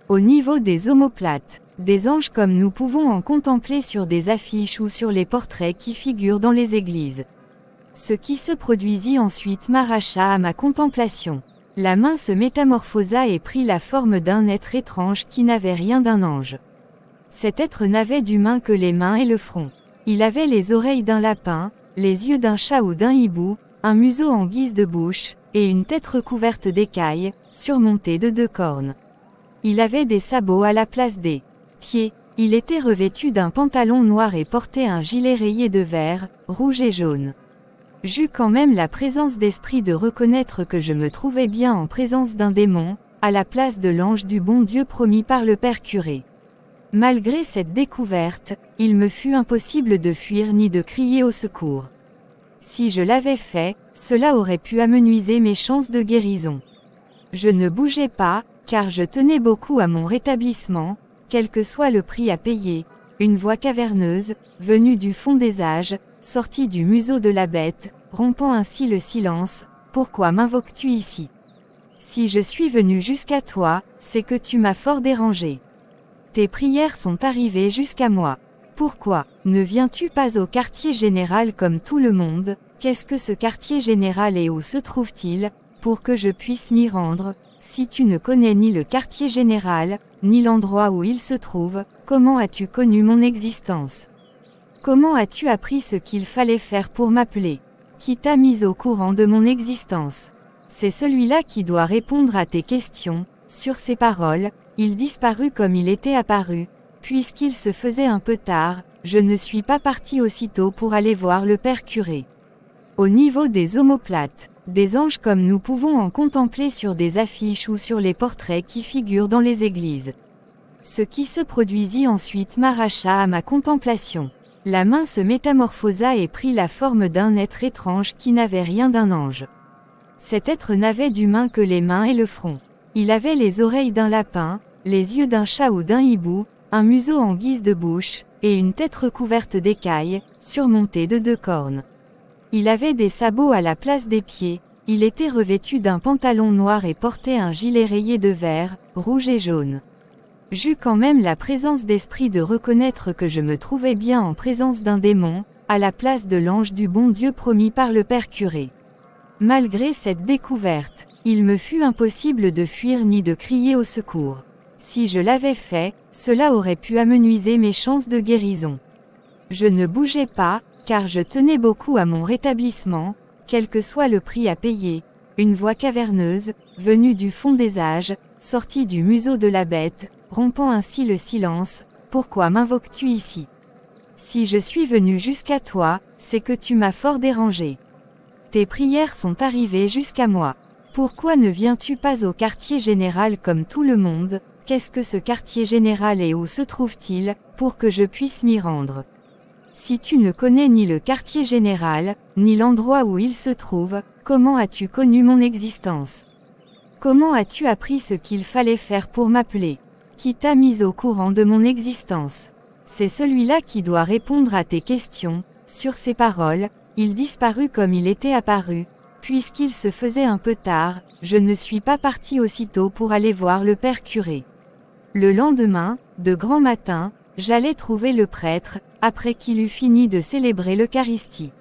Au niveau des omoplates, des anges comme nous pouvons en contempler sur des affiches ou sur les portraits qui figurent dans les églises. Ce qui se produisit ensuite m'arracha à ma contemplation. La main se métamorphosa et prit la forme d'un être étrange qui n'avait rien d'un ange. Cet être n'avait d'humain que les mains et le front. Il avait les oreilles d'un lapin, les yeux d'un chat ou d'un hibou, un museau en guise de bouche, et une tête recouverte d'écailles, surmontée de 2 cornes. Il avait des sabots à la place des pieds. Il était revêtu d'un pantalon noir et portait un gilet rayé de vert, rouge et jaune. J'eus quand même la présence d'esprit de reconnaître que je me trouvais bien en présence d'un démon, à la place de l'ange du bon Dieu promis par le père curé. Malgré cette découverte, il me fut impossible de fuir ni de crier au secours. Si je l'avais fait, cela aurait pu amenuiser mes chances de guérison. Je ne bougeais pas, car je tenais beaucoup à mon rétablissement, quel que soit le prix à payer. Une voix caverneuse, venue du fond des âges, sortit du museau de la bête, rompant ainsi le silence. Pourquoi m'invoques-tu ici? Si je suis venu jusqu'à toi, c'est que tu m'as fort dérangé. Tes prières sont arrivées jusqu'à moi. Pourquoi ne viens-tu pas au quartier général comme tout le monde? Qu'est-ce que ce quartier général et où se trouve-t-il, pour que je puisse m'y rendre? Si tu ne connais ni le quartier général, ni l'endroit où il se trouve, comment as-tu connu mon existence? Comment as-tu appris ce qu'il fallait faire pour m'appeler? Qui t'a mis au courant de mon existence? C'est celui-là qui doit répondre à tes questions. Sur ces paroles, il disparut comme il était apparu. Puisqu'il se faisait un peu tard, je ne suis pas parti aussitôt pour aller voir le père curé. Au niveau des omoplates, des anges comme nous pouvons en contempler sur des affiches ou sur les portraits qui figurent dans les églises. Ce qui se produisit ensuite m'arracha à ma contemplation. La main se métamorphosa et prit la forme d'un être étrange qui n'avait rien d'un ange. Cet être n'avait d'humain que les mains et le front. Il avait les oreilles d'un lapin, les yeux d'un chat ou d'un hibou, un museau en guise de bouche, et une tête recouverte d'écailles, surmontée de 2 cornes. Il avait des sabots à la place des pieds. Il était revêtu d'un pantalon noir et portait un gilet rayé de vert, rouge et jaune. J'eus quand même la présence d'esprit de reconnaître que je me trouvais bien en présence d'un démon, à la place de l'ange du bon Dieu promis par le père curé. Malgré cette découverte, il me fut impossible de fuir ni de crier au secours. Si je l'avais fait, cela aurait pu amenuiser mes chances de guérison. Je ne bougeais pas, car je tenais beaucoup à mon rétablissement, quel que soit le prix à payer. Une voix caverneuse, venue du fond des âges, sortit du museau de la bête, rompant ainsi le silence. Pourquoi m'invoques-tu ici? Si je suis venu jusqu'à toi, c'est que tu m'as fort dérangé. Tes prières sont arrivées jusqu'à moi. Pourquoi ne viens-tu pas au quartier général comme tout le monde? Qu'est-ce que ce quartier général et où se trouve-t-il, pour que je puisse m'y rendre? Si tu ne connais ni le quartier général, ni l'endroit où il se trouve, comment as-tu connu mon existence? Comment as-tu appris ce qu'il fallait faire pour m'appeler? Qui t'a mis au courant de mon existence? C'est celui-là qui doit répondre à tes questions. Sur ces paroles, il disparut comme il était apparu. Puisqu'il se faisait un peu tard, je ne suis pas parti aussitôt pour aller voir le père curé. Le lendemain, de grand matin, j'allais trouver le prêtre, après qu'il eut fini de célébrer l'Eucharistie.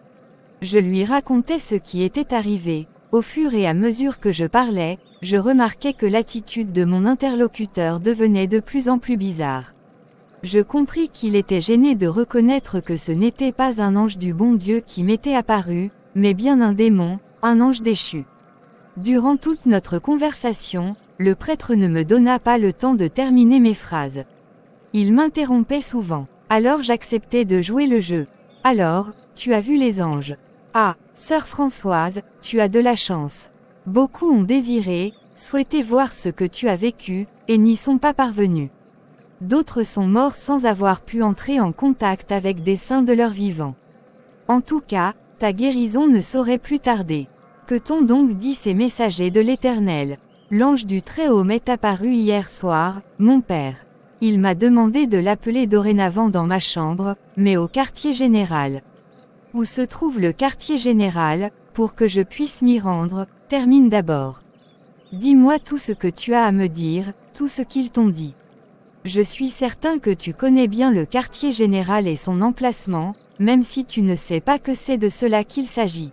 Je lui racontais ce qui était arrivé. Au fur et à mesure que je parlais, je remarquais que l'attitude de mon interlocuteur devenait de plus en plus bizarre. Je compris qu'il était gêné de reconnaître que ce n'était pas un ange du bon Dieu qui m'était apparu, mais bien un démon, un ange déchu. Durant toute notre conversation, le prêtre ne me donna pas le temps de terminer mes phrases. Il m'interrompait souvent. Alors j'acceptais de jouer le jeu. Alors, tu as vu les anges? Ah, sœur Françoise, tu as de la chance. Beaucoup ont désiré, souhaité voir ce que tu as vécu, et n'y sont pas parvenus. D'autres sont morts sans avoir pu entrer en contact avec des saints de leur vivant. En tout cas, ta guérison ne saurait plus tarder. Que t'ont donc dit ces messagers de l'Éternel? L'ange du Très-Haut m'est apparu hier soir, mon père. Il m'a demandé de l'appeler dorénavant dans ma chambre, mais au quartier général. Où se trouve le quartier général, pour que je puisse m'y rendre? Termine d'abord. Dis-moi tout ce que tu as à me dire, tout ce qu'ils t'ont dit. Je suis certain que tu connais bien le quartier général et son emplacement, même si tu ne sais pas que c'est de cela qu'il s'agit.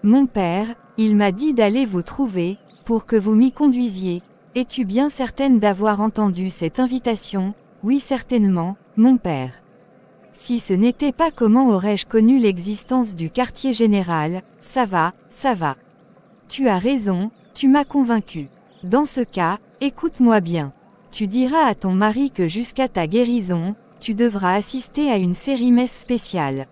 Mon père, il m'a dit d'aller vous trouver, pour que vous m'y conduisiez. Es-tu bien certaine d'avoir entendu cette invitation? Oui, certainement, mon père. Si ce n'était pas, comment aurais-je connu l'existence du quartier général? Ça va, ça va. Tu as raison, tu m'as convaincu. Dans ce cas, écoute-moi bien. Tu diras à ton mari que jusqu'à ta guérison, tu devras assister à une série-messe spéciale.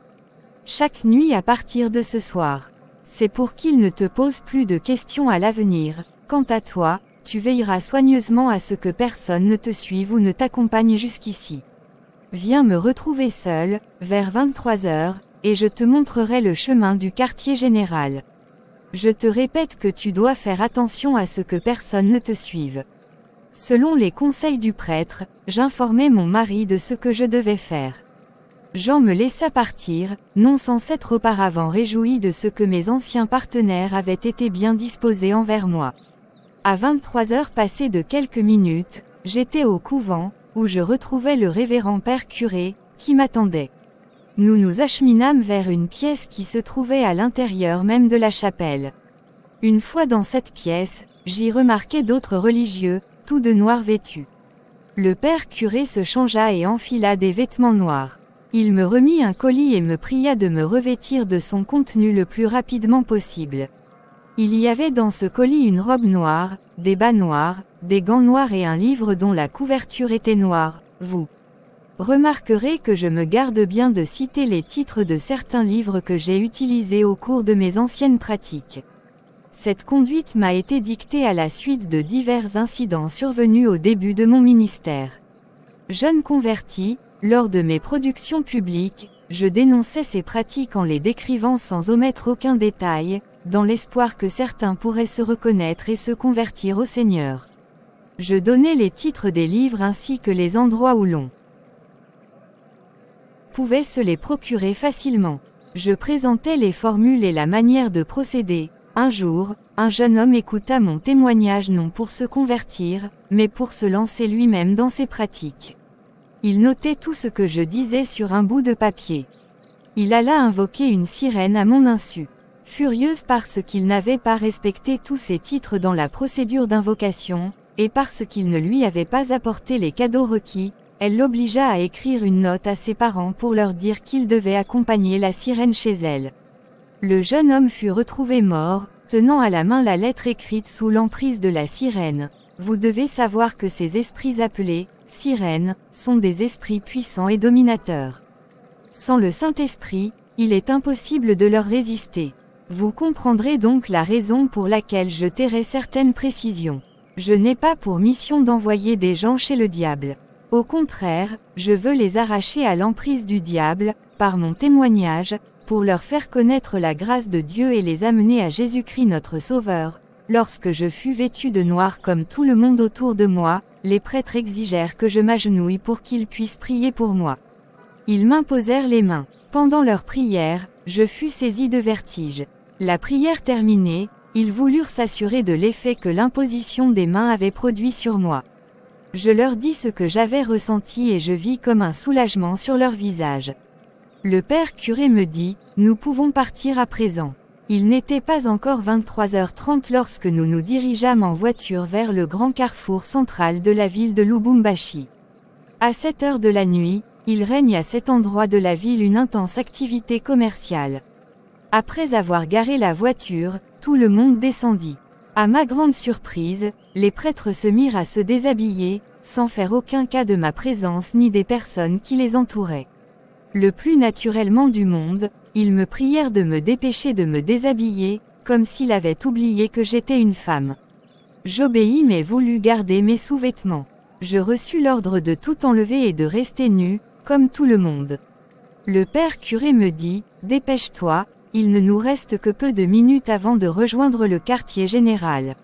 Chaque nuit à partir de ce soir. C'est pour qu'il ne te pose plus de questions à l'avenir. Quant à toi, tu veilleras soigneusement à ce que personne ne te suive ou ne t'accompagne jusqu'ici. Viens me retrouver seul, vers 23 heures, et je te montrerai le chemin du quartier général. Je te répète que tu dois faire attention à ce que personne ne te suive. Selon les conseils du prêtre, j'informai mon mari de ce que je devais faire. Jean me laissa partir, non sans s'être auparavant réjoui de ce que mes anciens partenaires avaient été bien disposés envers moi. À 23 heures passées de quelques minutes, j'étais au couvent, où je retrouvais le révérend père curé, qui m'attendait. Nous nous acheminâmes vers une pièce qui se trouvait à l'intérieur même de la chapelle. Une fois dans cette pièce, j'y remarquai d'autres religieux, tous de noir vêtus. Le père curé se changea et enfila des vêtements noirs. Il me remit un colis et me pria de me revêtir de son contenu le plus rapidement possible. Il y avait dans ce colis une robe noire, des bas noirs, des gants noirs et un livre dont la couverture était noire. Vous remarquerez que je me garde bien de citer les titres de certains livres que j'ai utilisés au cours de mes anciennes pratiques. Cette conduite m'a été dictée à la suite de divers incidents survenus au début de mon ministère. Jeune converti, lors de mes productions publiques, je dénonçais ces pratiques en les décrivant sans omettre aucun détail, dans l'espoir que certains pourraient se reconnaître et se convertir au Seigneur. Je donnais les titres des livres ainsi que les endroits où l'on pouvait se les procurer facilement. Je présentais les formules et la manière de procéder. Un jour, un jeune homme écouta mon témoignage non pour se convertir, mais pour se lancer lui-même dans ses pratiques. Il notait tout ce que je disais sur un bout de papier. Il alla invoquer une sirène à mon insu. Furieuse parce qu'il n'avait pas respecté tous ses titres dans la procédure d'invocation, et parce qu'il ne lui avait pas apporté les cadeaux requis, elle l'obligea à écrire une note à ses parents pour leur dire qu'il devait accompagner la sirène chez elle. Le jeune homme fut retrouvé mort, tenant à la main la lettre écrite sous l'emprise de la sirène. Vous devez savoir que ces esprits appelés sirènes sont des esprits puissants et dominateurs. Sans le Saint-Esprit, il est impossible de leur résister. Vous comprendrez donc la raison pour laquelle je tairai certaines précisions. Je n'ai pas pour mission d'envoyer des gens chez le diable. Au contraire, je veux les arracher à l'emprise du diable, par mon témoignage, pour leur faire connaître la grâce de Dieu et les amener à Jésus-Christ notre Sauveur. Lorsque je fus vêtu de noir comme tout le monde autour de moi, les prêtres exigèrent que je m'agenouille pour qu'ils puissent prier pour moi. Ils m'imposèrent les mains. Pendant leur prière, je fus saisi de vertige. La prière terminée, ils voulurent s'assurer de l'effet que l'imposition des mains avait produit sur moi. Je leur dis ce que j'avais ressenti et je vis comme un soulagement sur leur visage. Le père curé me dit, nous pouvons partir à présent. Il n'était pas encore 23h30 lorsque nous nous dirigeâmes en voiture vers le grand carrefour central de la ville de Lubumbashi. À cette heure de la nuit, il règne à cet endroit de la ville une intense activité commerciale. Après avoir garé la voiture, tout le monde descendit. À ma grande surprise, les prêtres se mirent à se déshabiller, sans faire aucun cas de ma présence ni des personnes qui les entouraient. Le plus naturellement du monde, ils me prièrent de me dépêcher de me déshabiller, comme s'ils avaient oublié que j'étais une femme. J'obéis mais voulus garder mes sous-vêtements. Je reçus l'ordre de tout enlever et de rester nu, comme tout le monde. Le père curé me dit, dépêche-toi, il ne nous reste que peu de minutes avant de rejoindre le quartier général.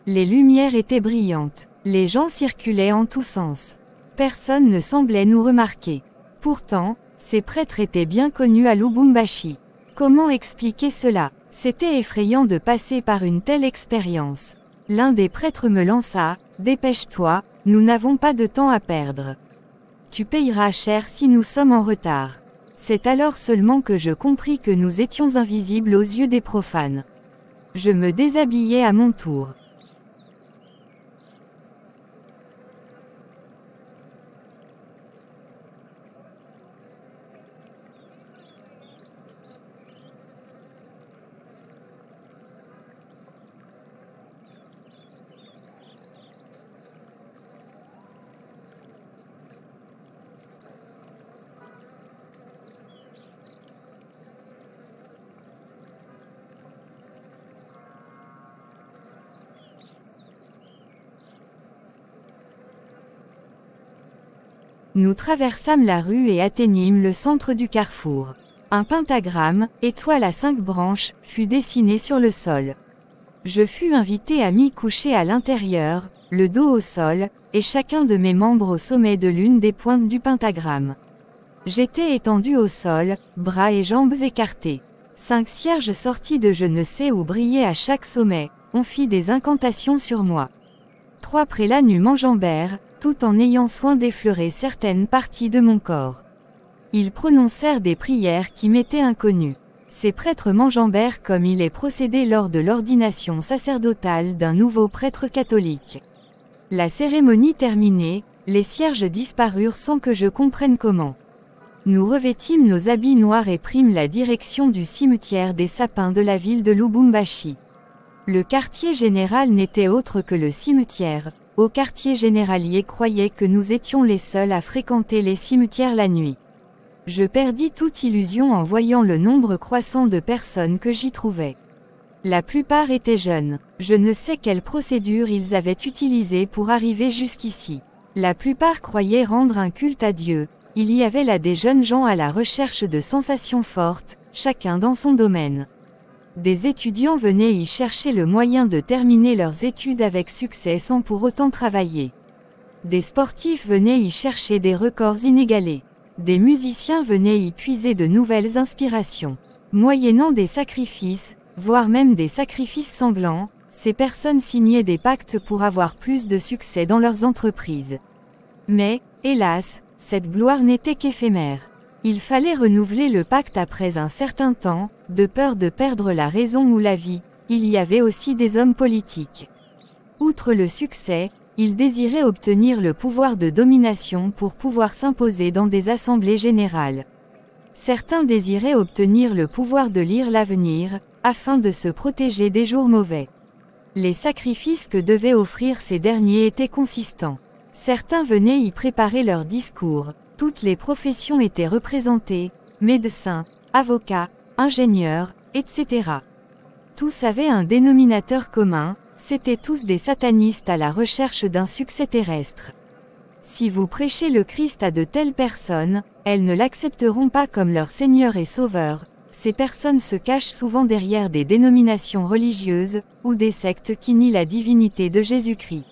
Les lumières étaient brillantes, les gens circulaient en tous sens. Personne ne semblait nous remarquer. Pourtant, ces prêtres étaient bien connus à Lubumbashi. Comment expliquer cela? C'était effrayant de passer par une telle expérience. L'un des prêtres me lança, dépêche-toi, Nous n'avons pas de temps à perdre. Tu payeras cher si nous sommes en retard. C'est alors seulement que je compris que nous étions invisibles aux yeux des profanes. Je me déshabillai à mon tour. Nous traversâmes la rue et atteignîmes le centre du carrefour. Un pentagramme, étoile à 5 branches, fut dessiné sur le sol. Je fus invité à m'y coucher à l'intérieur, le dos au sol, et chacun de mes membres au sommet de l'une des pointes du pentagramme. J'étais étendu au sol, bras et jambes écartés. 5 cierges sortis de je ne sais où brillaient à chaque sommet, on fit des incantations sur moi. 3 prélats nus m'enjambèrent, tout en ayant soin d'effleurer certaines parties de mon corps. Ils prononcèrent des prières qui m'étaient inconnues. Ces prêtres m'enjambèrent comme il est procédé lors de l'ordination sacerdotale d'un nouveau prêtre catholique. La cérémonie terminée, les cierges disparurent sans que je comprenne comment. Nous revêtîmes nos habits noirs et prîmes la direction du cimetière des sapins de la ville de Lubumbashi. Le quartier général n'était autre que le cimetière. Au quartier généralier croyait que nous étions les seuls à fréquenter les cimetières la nuit. Je perdis toute illusion en voyant le nombre croissant de personnes que j'y trouvais. La plupart étaient jeunes. Je ne sais quelle procédure ils avaient utilisée pour arriver jusqu'ici. La plupart croyaient rendre un culte à Dieu. Il y avait là des jeunes gens à la recherche de sensations fortes, chacun dans son domaine. Des étudiants venaient y chercher le moyen de terminer leurs études avec succès sans pour autant travailler. Des sportifs venaient y chercher des records inégalés. Des musiciens venaient y puiser de nouvelles inspirations. Moyennant des sacrifices, voire même des sacrifices sanglants, ces personnes signaient des pactes pour avoir plus de succès dans leurs entreprises. Mais, hélas, cette gloire n'était qu'éphémère. Il fallait renouveler le pacte après un certain temps, de peur de perdre la raison ou la vie. Il y avait aussi des hommes politiques. Outre le succès, ils désiraient obtenir le pouvoir de domination pour pouvoir s'imposer dans des assemblées générales. Certains désiraient obtenir le pouvoir de lire l'avenir, afin de se protéger des jours mauvais. Les sacrifices que devaient offrir ces derniers étaient consistants. Certains venaient y préparer leurs discours. Toutes les professions étaient représentées, médecins, avocats, ingénieurs, etc. Tous avaient un dénominateur commun, c'étaient tous des satanistes à la recherche d'un succès terrestre. Si vous prêchez le Christ à de telles personnes, elles ne l'accepteront pas comme leur Seigneur et Sauveur. Ces personnes se cachent souvent derrière des dénominations religieuses, ou des sectes qui nient la divinité de Jésus-Christ.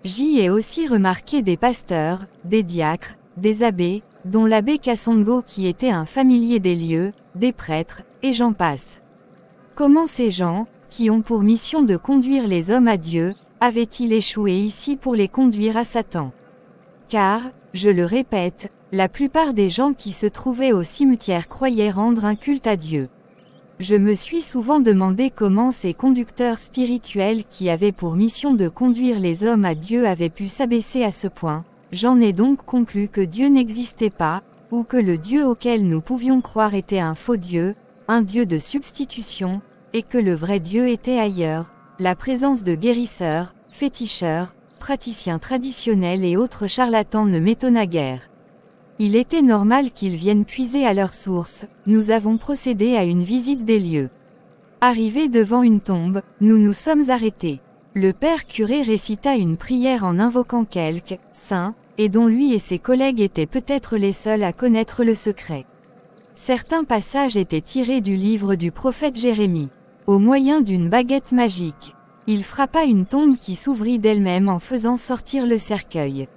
J'y ai aussi remarqué des pasteurs, des diacres, des abbés, dont l'abbé Kassongo qui était un familier des lieux, des prêtres, et j'en passe. Comment ces gens, qui ont pour mission de conduire les hommes à Dieu, avaient-ils échoué ici pour les conduire à Satan? Car, je le répète, la plupart des gens qui se trouvaient au cimetière croyaient rendre un culte à Dieu. Je me suis souvent demandé comment ces conducteurs spirituels qui avaient pour mission de conduire les hommes à Dieu avaient pu s'abaisser à ce point. J'en ai donc conclu que Dieu n'existait pas, ou que le Dieu auquel nous pouvions croire était un faux Dieu, un Dieu de substitution, et que le vrai Dieu était ailleurs, la présence de guérisseurs, féticheurs, praticiens traditionnels et autres charlatans ne m'étonna guère. Il était normal qu'ils viennent puiser à leur source, nous avons procédé à une visite des lieux. Arrivés devant une tombe, nous nous sommes arrêtés. Le père curé récita une prière en invoquant quelques saints, et dont lui et ses collègues étaient peut-être les seuls à connaître le secret. Certains passages étaient tirés du livre du prophète Jérémie. Au moyen d'une baguette magique, il frappa une tombe qui s'ouvrit d'elle-même en faisant sortir le cercueil.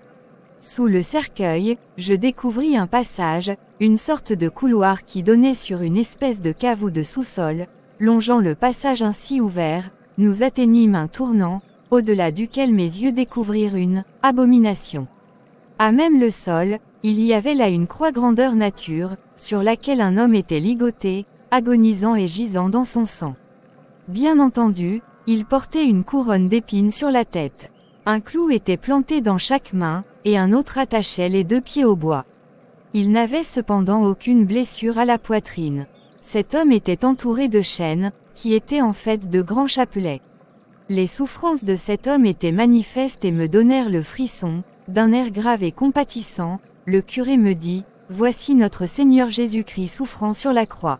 Sous le cercueil, je découvris un passage, une sorte de couloir qui donnait sur une espèce de cave ou de sous-sol. Longeant le passage ainsi ouvert, nous atteignîmes un tournant, au-delà duquel mes yeux découvrirent une abomination. À même le sol, il y avait là une croix grandeur nature, sur laquelle un homme était ligoté, agonisant et gisant dans son sang. Bien entendu, il portait une couronne d'épines sur la tête. Un clou était planté dans chaque main, et un autre attachait les 2 pieds au bois. Il n'avait cependant aucune blessure à la poitrine. Cet homme était entouré de chaînes, qui étaient en fait de grands chapelets. Les souffrances de cet homme étaient manifestes et me donnèrent le frisson. D'un air grave et compatissant, le curé me dit, « Voici notre Seigneur Jésus-Christ souffrant sur la croix.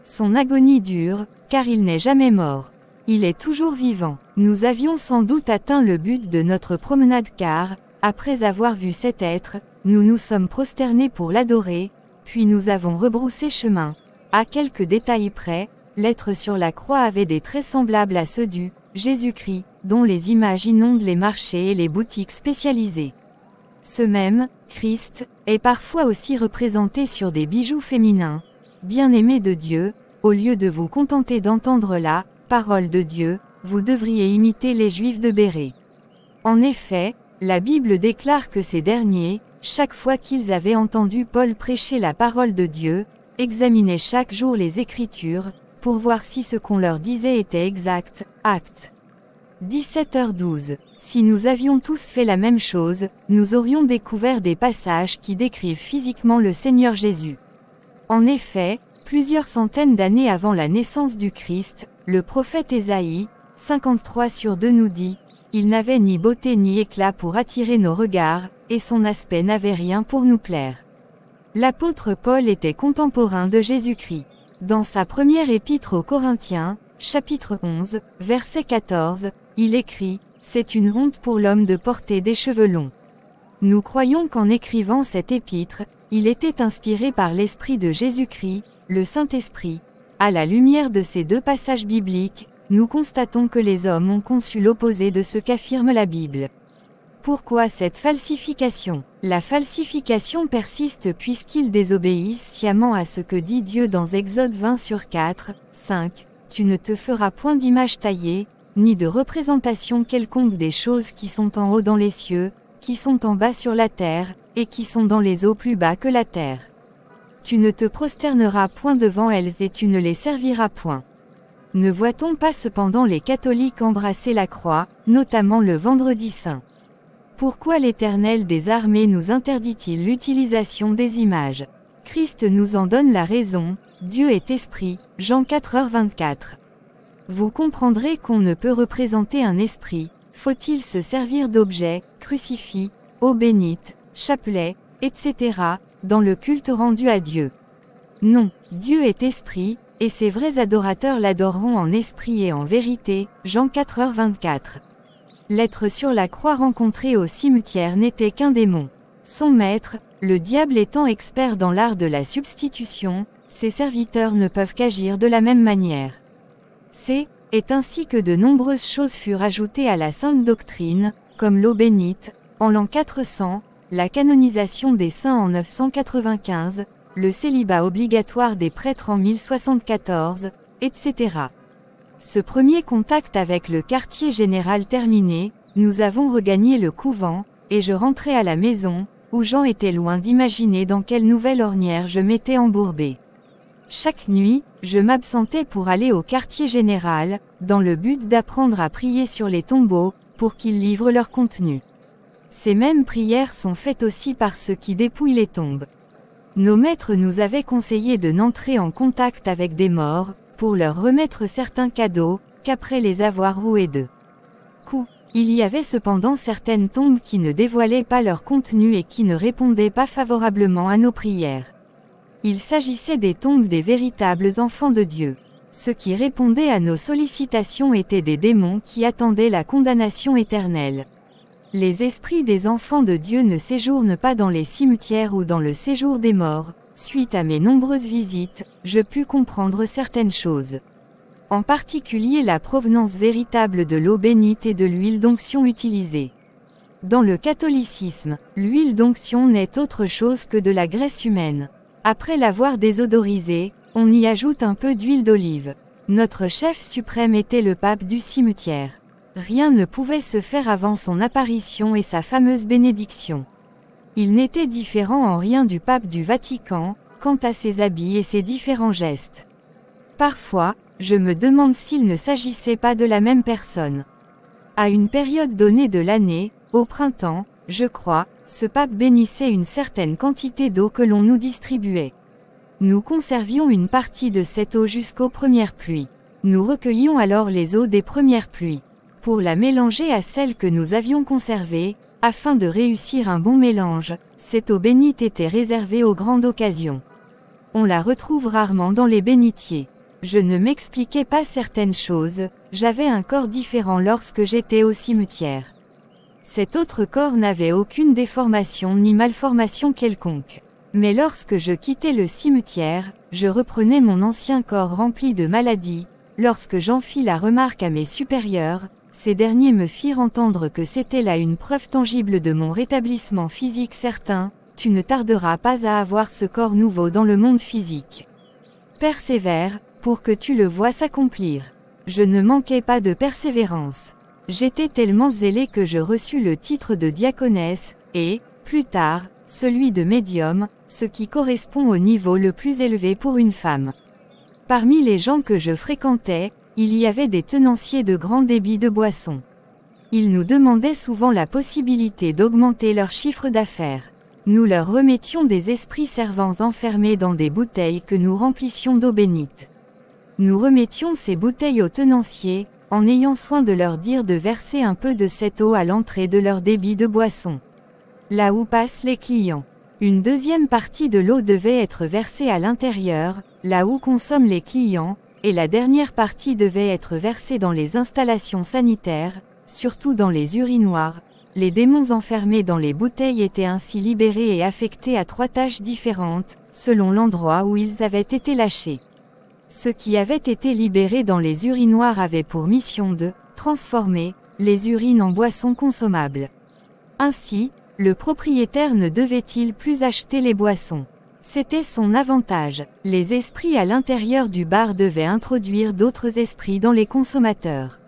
Son agonie dure, car il n'est jamais mort. Il est toujours vivant. » Nous avions sans doute atteint le but de notre promenade car, après avoir vu cet être, nous nous sommes prosternés pour l'adorer, puis nous avons rebroussé chemin. À quelques détails près, l'être sur la croix avait des traits semblables à ceux du Jésus-Christ, dont les images inondent les marchés et les boutiques spécialisées. Ce même Christ est parfois aussi représenté sur des bijoux féminins. Bien-aimés de Dieu, au lieu de vous contenter d'entendre la parole de Dieu, vous devriez imiter les Juifs de Bérée. En effet, la Bible déclare que ces derniers, chaque fois qu'ils avaient entendu Paul prêcher la parole de Dieu, examinaient chaque jour les Écritures, pour voir si ce qu'on leur disait était exact. Actes 17h12. Si nous avions tous fait la même chose, nous aurions découvert des passages qui décrivent physiquement le Seigneur Jésus. En effet, plusieurs centaines d'années avant la naissance du Christ, le prophète Ésaïe, 53/2 nous dit, « Il n'avait ni beauté ni éclat pour attirer nos regards, et son aspect n'avait rien pour nous plaire. » L'apôtre Paul était contemporain de Jésus-Christ. Dans sa première épître aux Corinthiens, chapitre 11, verset 14, il écrit, « C'est une honte pour l'homme de porter des cheveux longs. » Nous croyons qu'en écrivant cette épître, il était inspiré par l'Esprit de Jésus-Christ, le Saint-Esprit. À la lumière de ces 2 passages bibliques, nous constatons que les hommes ont conçu l'opposé de ce qu'affirme la Bible. Pourquoi cette falsification? La falsification persiste puisqu'ils désobéissent sciemment à ce que dit Dieu dans Exode 20/4, 5. Tu ne te feras point d'image taillée, ni de représentation quelconque des choses qui sont en haut dans les cieux, qui sont en bas sur la terre, et qui sont dans les eaux plus bas que la terre. Tu ne te prosterneras point devant elles et tu ne les serviras point. Ne voit-on pas cependant les catholiques embrasser la croix, notamment le Vendredi Saint? Pourquoi l'Éternel des armées nous interdit-il l'utilisation des images? Christ nous en donne la raison, Dieu est esprit, Jean 4h24. Vous comprendrez qu'on ne peut représenter un esprit, faut-il se servir d'objets, crucifix, eau bénite, chapelet, etc., dans le culte rendu à Dieu. Non, Dieu est esprit, et ses vrais adorateurs l'adoreront en esprit et en vérité, Jean 4h24. L'être sur la croix rencontré au cimetière n'était qu'un démon. Son maître, le diable étant expert dans l'art de la substitution, ses serviteurs ne peuvent qu'agir de la même manière. C'est ainsi que de nombreuses choses furent ajoutées à la sainte doctrine, comme l'eau bénite, en l'an 400, la canonisation des saints en 995, le célibat obligatoire des prêtres en 1074, etc. Ce premier contact avec le quartier général terminé, nous avons regagné le couvent, et je rentrai à la maison, où Jean était loin d'imaginer dans quelle nouvelle ornière je m'étais embourbé. Chaque nuit, je m'absentais pour aller au quartier général, dans le but d'apprendre à prier sur les tombeaux, pour qu'ils livrent leur contenu. Ces mêmes prières sont faites aussi par ceux qui dépouillent les tombes. Nos maîtres nous avaient conseillé de n'entrer en contact avec des morts, pour leur remettre certains cadeaux, qu'après les avoir roués de coups. Il y avait cependant certaines tombes qui ne dévoilaient pas leur contenu et qui ne répondaient pas favorablement à nos prières. Il s'agissait des tombes des véritables enfants de Dieu. Ceux qui répondaient à nos sollicitations étaient des démons qui attendaient la condamnation éternelle. Les esprits des enfants de Dieu ne séjournent pas dans les cimetières ou dans le séjour des morts. Suite à mes nombreuses visites, je pus comprendre certaines choses. En particulier la provenance véritable de l'eau bénite et de l'huile d'onction utilisée. Dans le catholicisme, l'huile d'onction n'est autre chose que de la graisse humaine. Après l'avoir désodorisée, on y ajoute un peu d'huile d'olive. Notre chef suprême était le pape du cimetière. Rien ne pouvait se faire avant son apparition et sa fameuse bénédiction. Il n'était différent en rien du pape du Vatican, quant à ses habits et ses différents gestes. Parfois, je me demande s'il ne s'agissait pas de la même personne. À une période donnée de l'année, au printemps, je crois, ce pape bénissait une certaine quantité d'eau que l'on nous distribuait. Nous conservions une partie de cette eau jusqu'aux premières pluies. Nous recueillions alors les eaux des premières pluies, pour la mélanger à celles que nous avions conservées, afin de réussir un bon mélange. Cette eau bénite était réservée aux grandes occasions. On la retrouve rarement dans les bénitiers. Je ne m'expliquais pas certaines choses, j'avais un corps différent lorsque j'étais au cimetière. Cet autre corps n'avait aucune déformation ni malformation quelconque. Mais lorsque je quittais le cimetière, je reprenais mon ancien corps rempli de maladies. Lorsque j'en fis la remarque à mes supérieurs, ces derniers me firent entendre que c'était là une preuve tangible de mon rétablissement physique certain. Tu ne tarderas pas à avoir ce corps nouveau dans le monde physique. Persévère, pour que tu le vois s'accomplir. Je ne manquais pas de persévérance. J'étais tellement zélée que je reçus le titre de diaconesse, et, plus tard, celui de médium, ce qui correspond au niveau le plus élevé pour une femme. Parmi les gens que je fréquentais, il y avait des tenanciers de grands débits de boissons. Ils nous demandaient souvent la possibilité d'augmenter leur chiffre d'affaires. Nous leur remettions des esprits servants enfermés dans des bouteilles que nous remplissions d'eau bénite. Nous remettions ces bouteilles aux tenanciers, en ayant soin de leur dire de verser un peu de cette eau à l'entrée de leur débit de boisson. Là où passent les clients. Une deuxième partie de l'eau devait être versée à l'intérieur, là où consomment les clients, et la dernière partie devait être versée dans les installations sanitaires, surtout dans les urinoirs. Les démons enfermés dans les bouteilles étaient ainsi libérés et affectés à 3 tâches différentes, selon l'endroit où ils avaient été lâchés. Ceux qui avaient été libérés dans les urinoirs avaient pour mission de transformer les urines en boissons consommables. Ainsi, le propriétaire ne devait-il plus acheter les boissons. C'était son avantage. Les esprits à l'intérieur du bar devaient introduire d'autres esprits dans les consommateurs.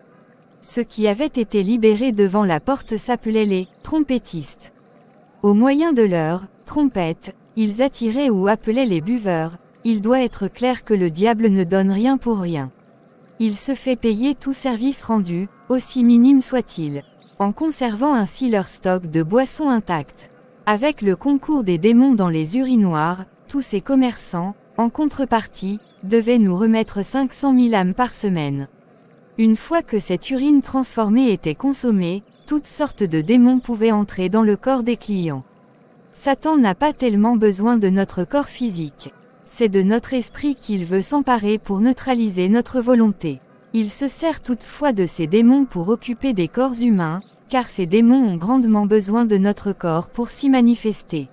Ceux qui avaient été libérés devant la porte s'appelaient les trompettistes. Au moyen de leurs trompettes, ils attiraient ou appelaient les buveurs. Il doit être clair que le diable ne donne rien pour rien. Il se fait payer tout service rendu, aussi minime soit-il, en conservant ainsi leur stock de boissons intactes. Avec le concours des démons dans les urinoirs, tous ces commerçants, en contrepartie, devaient nous remettre 500 000 âmes par semaine. Une fois que cette urine transformée était consommée, toutes sortes de démons pouvaient entrer dans le corps des clients. Satan n'a pas tellement besoin de notre corps physique. C'est de notre esprit qu'il veut s'emparer pour neutraliser notre volonté. Il se sert toutefois de ces démons pour occuper des corps humains, car ces démons ont grandement besoin de notre corps pour s'y manifester.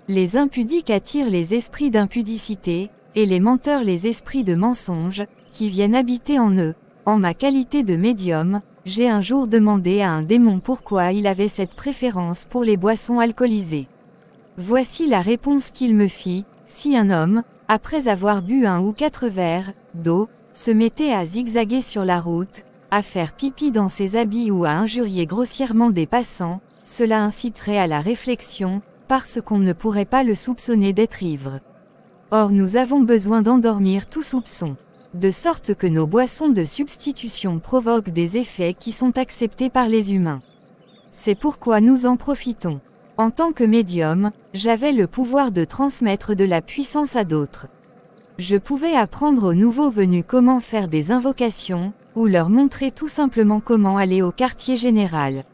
Les impudiques attirent les esprits d'impudicité, et les menteurs les esprits de mensonge, qui viennent habiter en eux. En ma qualité de médium, j'ai un jour demandé à un démon pourquoi il avait cette préférence pour les boissons alcoolisées. Voici la réponse qu'il me fit: si un homme, après avoir bu 1 ou 4 verres d'eau, se mettait à zigzaguer sur la route, à faire pipi dans ses habits ou à injurier grossièrement des passants, cela inciterait à la réflexion, parce qu'on ne pourrait pas le soupçonner d'être ivre. Or nous avons besoin d'endormir tout soupçon. De sorte que nos boissons de substitution provoquent des effets qui sont acceptés par les humains. C'est pourquoi nous en profitons. En tant que médium, j'avais le pouvoir de transmettre de la puissance à d'autres. Je pouvais apprendre aux nouveaux venus comment faire des invocations, ou leur montrer tout simplement comment aller au quartier général.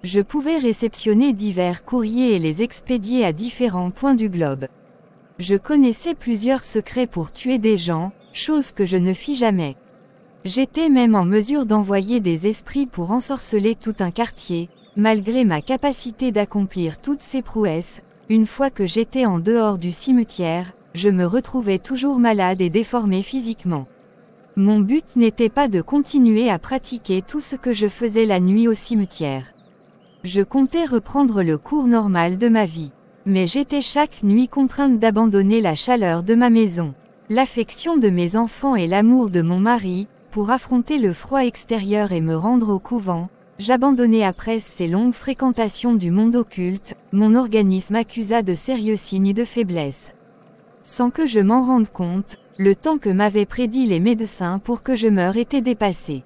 Je pouvais réceptionner divers courriers et les expédier à différents points du globe. Je connaissais plusieurs secrets pour tuer des gens, chose que je ne fis jamais. J'étais même en mesure d'envoyer des esprits pour ensorceler tout un quartier, malgré ma capacité d'accomplir toutes ces prouesses. Une fois que j'étais en dehors du cimetière, je me retrouvais toujours malade et déformé physiquement. Mon but n'était pas de continuer à pratiquer tout ce que je faisais la nuit au cimetière. Je comptais reprendre le cours normal de ma vie. Mais j'étais chaque nuit contrainte d'abandonner la chaleur de ma maison, l'affection de mes enfants et l'amour de mon mari, Pour affronter le froid extérieur et me rendre au couvent, j'abandonnai après ces longues fréquentations du monde occulte, mon organisme accusa de sérieux signes de faiblesse. Sans que je m'en rende compte, le temps que m'avaient prédit les médecins pour que je meure était dépassé.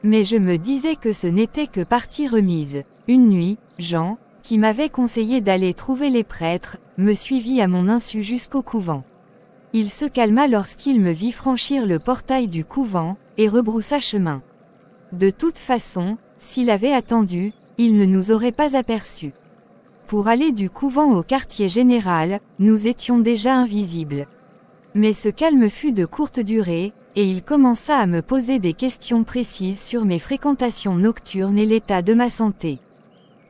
Mais je me disais que ce n'était que partie remise. Une nuit, Jean, qui m'avait conseillé d'aller trouver les prêtres, me suivit à mon insu jusqu'au couvent. Il se calma lorsqu'il me vit franchir le portail du couvent, et rebroussa chemin. De toute façon, s'il avait attendu, il ne nous aurait pas aperçus. Pour aller du couvent au quartier général, nous étions déjà invisibles. Mais ce calme fut de courte durée, et il commença à me poser des questions précises sur mes fréquentations nocturnes et l'état de ma santé.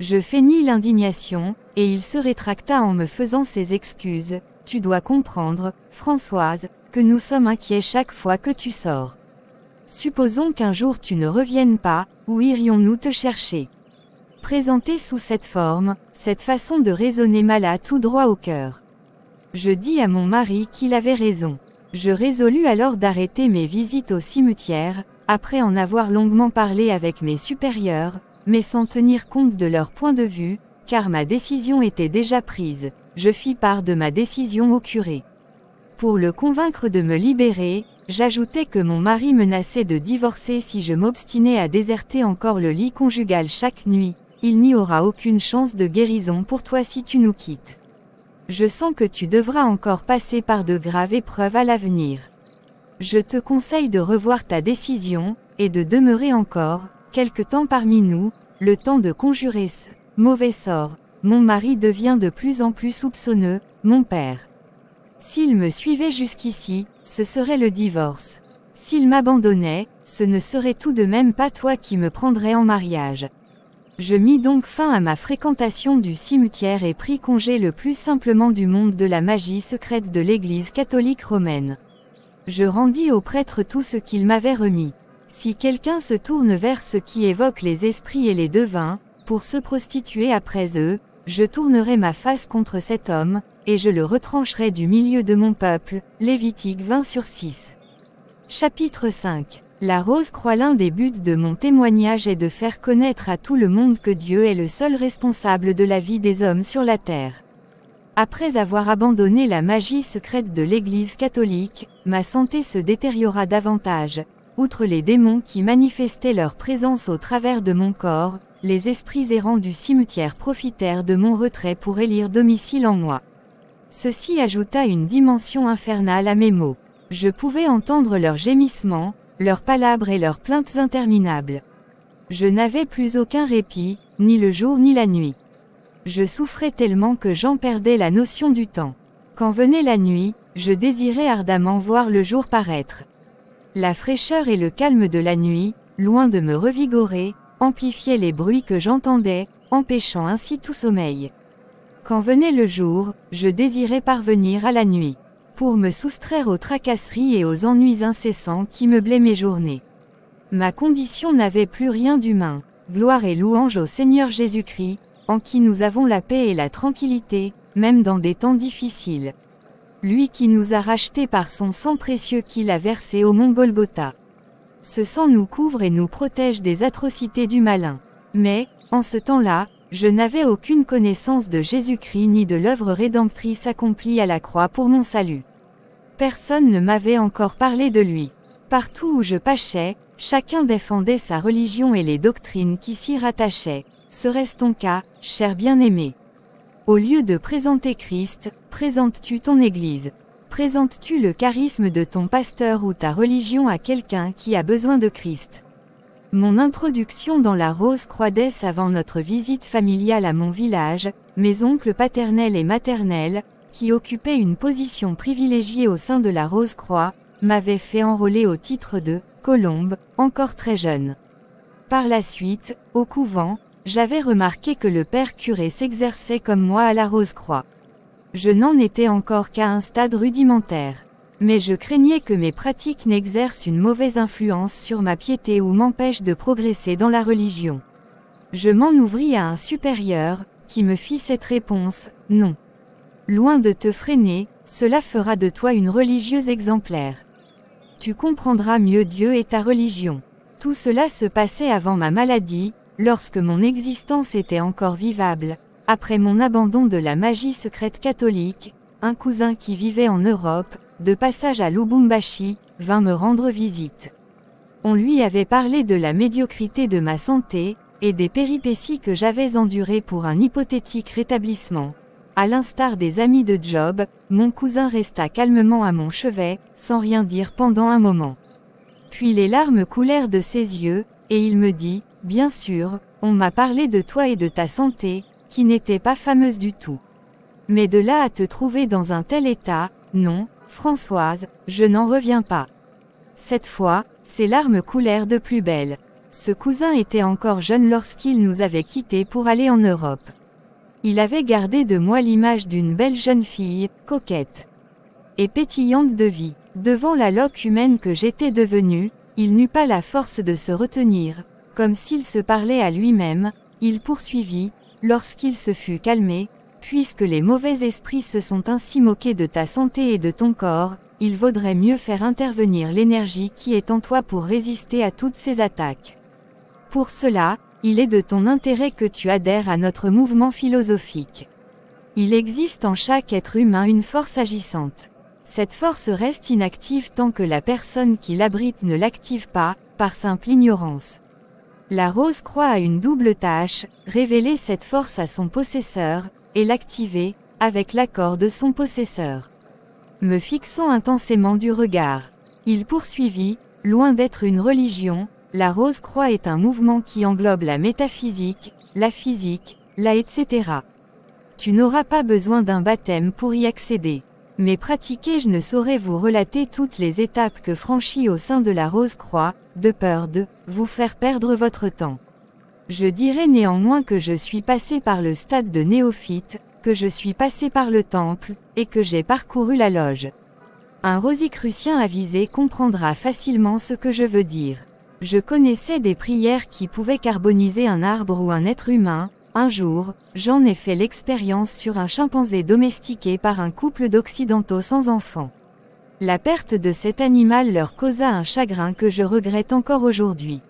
Je feignis l'indignation, et il se rétracta en me faisant ses excuses. « Tu dois comprendre, Françoise, que nous sommes inquiets chaque fois que tu sors. Supposons qu'un jour tu ne reviennes pas, où irions-nous te chercher ?» Présenté sous cette forme, cette façon de raisonner m'alla tout droit au cœur. Je dis à mon mari qu'il avait raison. Je résolus alors d'arrêter mes visites au cimetière, après en avoir longuement parlé avec mes supérieurs, mais sans tenir compte de leur point de vue, car ma décision était déjà prise. Je fis part de ma décision au curé. Pour le convaincre de me libérer, j'ajoutai que mon mari menaçait de divorcer si je m'obstinais à déserter encore le lit conjugal chaque nuit. Il n'y aura aucune chance de guérison pour toi si tu nous quittes. Je sens que tu devras encore passer par de graves épreuves à l'avenir. Je te conseille de revoir ta décision, et de demeurer encore, quelque temps parmi nous, le temps de conjurer ce mauvais sort. Mon mari devient de plus en plus soupçonneux, mon père. S'il me suivait jusqu'ici, ce serait le divorce. S'il m'abandonnait, ce ne serait tout de même pas toi qui me prendrais en mariage. Je mis donc fin à ma fréquentation du cimetière et pris congé le plus simplement du monde de la magie secrète de l'Église catholique romaine. Je rendis au prêtre tout ce qu'il m'avait remis. Si quelqu'un se tourne vers ce qui évoque les esprits et les devins, pour se prostituer après eux, je tournerai ma face contre cet homme, et je le retrancherai du milieu de mon peuple. Lévitique 20/6. Chapitre 5. La Rose-Croix. L'un des buts de mon témoignage est de faire connaître à tout le monde que Dieu est le seul responsable de la vie des hommes sur la terre. Après avoir abandonné la magie secrète de l'Église catholique, ma santé se détériora davantage. Outre les démons qui manifestaient leur présence au travers de mon corps, les esprits errants du cimetière profitèrent de mon retrait pour élire domicile en moi. Ceci ajouta une dimension infernale à mes maux. Je pouvais entendre leurs gémissements, leurs palabres et leurs plaintes interminables. Je n'avais plus aucun répit, ni le jour ni la nuit. Je souffrais tellement que j'en perdais la notion du temps. Quand venait la nuit, je désirais ardemment voir le jour paraître. La fraîcheur et le calme de la nuit, loin de me revigorer, amplifiaient les bruits que j'entendais, empêchant ainsi tout sommeil. Quand venait le jour, je désirais parvenir à la nuit, pour me soustraire aux tracasseries et aux ennuis incessants qui meublaient mes journées. Ma condition n'avait plus rien d'humain. Gloire et louange au Seigneur Jésus-Christ, en qui nous avons la paix et la tranquillité, même dans des temps difficiles. Lui qui nous a rachetés par son sang précieux qu'il a versé au mont Golgotha. Ce sang nous couvre et nous protège des atrocités du malin. Mais, en ce temps-là, je n'avais aucune connaissance de Jésus-Christ ni de l'œuvre rédemptrice accomplie à la croix pour mon salut. Personne ne m'avait encore parlé de lui. Partout où je pâchais, chacun défendait sa religion et les doctrines qui s'y rattachaient. Serait-ce ton cas, cher bien-aimé? Au lieu de présenter Christ, présentes-tu ton Église? Présentes-tu le charisme de ton pasteur ou ta religion à quelqu'un qui a besoin de Christ? Mon introduction dans la Rose-Croix avant notre visite familiale à mon village, mes oncles paternels et maternels, qui occupaient une position privilégiée au sein de la Rose-Croix, m'avait fait enrôler au titre de Colombe, encore très jeune. Par la suite, au couvent, j'avais remarqué que le père curé s'exerçait comme moi à la Rose-Croix. Je n'en étais encore qu'à un stade rudimentaire. Mais je craignais que mes pratiques n'exercent une mauvaise influence sur ma piété ou m'empêchent de progresser dans la religion. Je m'en ouvris à un supérieur, qui me fit cette réponse, « Non. Loin de te freiner, cela fera de toi une religieuse exemplaire. Tu comprendras mieux Dieu et ta religion. Tout cela se passait avant ma maladie, lorsque mon existence était encore vivable. Après mon abandon de la magie secrète catholique, un cousin qui vivait en Europe, de passage à Lubumbashi, vint me rendre visite. On lui avait parlé de la médiocrité de ma santé, et des péripéties que j'avais endurées pour un hypothétique rétablissement. À l'instar des amis de Job, mon cousin resta calmement à mon chevet, sans rien dire pendant un moment. Puis les larmes coulèrent de ses yeux, et il me dit, « Bien sûr, on m'a parlé de toi et de ta santé, qui n'était pas fameuse du tout. Mais de là à te trouver dans un tel état, non, Françoise, je n'en reviens pas. » Cette fois, ses larmes coulèrent de plus belle. Ce cousin était encore jeune lorsqu'il nous avait quittés pour aller en Europe. Il avait gardé de moi l'image d'une belle jeune fille, coquette et pétillante de vie. Devant la loque humaine que j'étais devenue, il n'eut pas la force de se retenir, comme s'il se parlait à lui-même, il poursuivit, lorsqu'il se fut calmé, « Puisque les mauvais esprits se sont ainsi moqués de ta santé et de ton corps, il vaudrait mieux faire intervenir l'énergie qui est en toi pour résister à toutes ces attaques. Pour cela, il est de ton intérêt que tu adhères à notre mouvement philosophique. Il existe en chaque être humain une force agissante. Cette force reste inactive tant que la personne qui l'abrite ne l'active pas, par simple ignorance. La Rose-Croix a une double tâche, révéler cette force à son possesseur, et l'activer, avec l'accord de son possesseur. Me fixant intensément du regard, il poursuivit, loin d'être une religion, la Rose-Croix est un mouvement qui englobe la métaphysique, la physique, la etc. Tu n'auras pas besoin d'un baptême pour y accéder. Mais pratiquer, je ne saurais vous relater toutes les étapes que franchis au sein de la Rose-Croix, de peur de vous faire perdre votre temps. Je dirais néanmoins que je suis passé par le stade de néophyte, que je suis passé par le temple, et que j'ai parcouru la loge. Un rosicrucien avisé comprendra facilement ce que je veux dire. Je connaissais des prières qui pouvaient carboniser un arbre ou un être humain. Un jour, j'en ai fait l'expérience sur un chimpanzé domestiqué par un couple d'occidentaux sans enfants. La perte de cet animal leur causa un chagrin que je regrette encore aujourd'hui.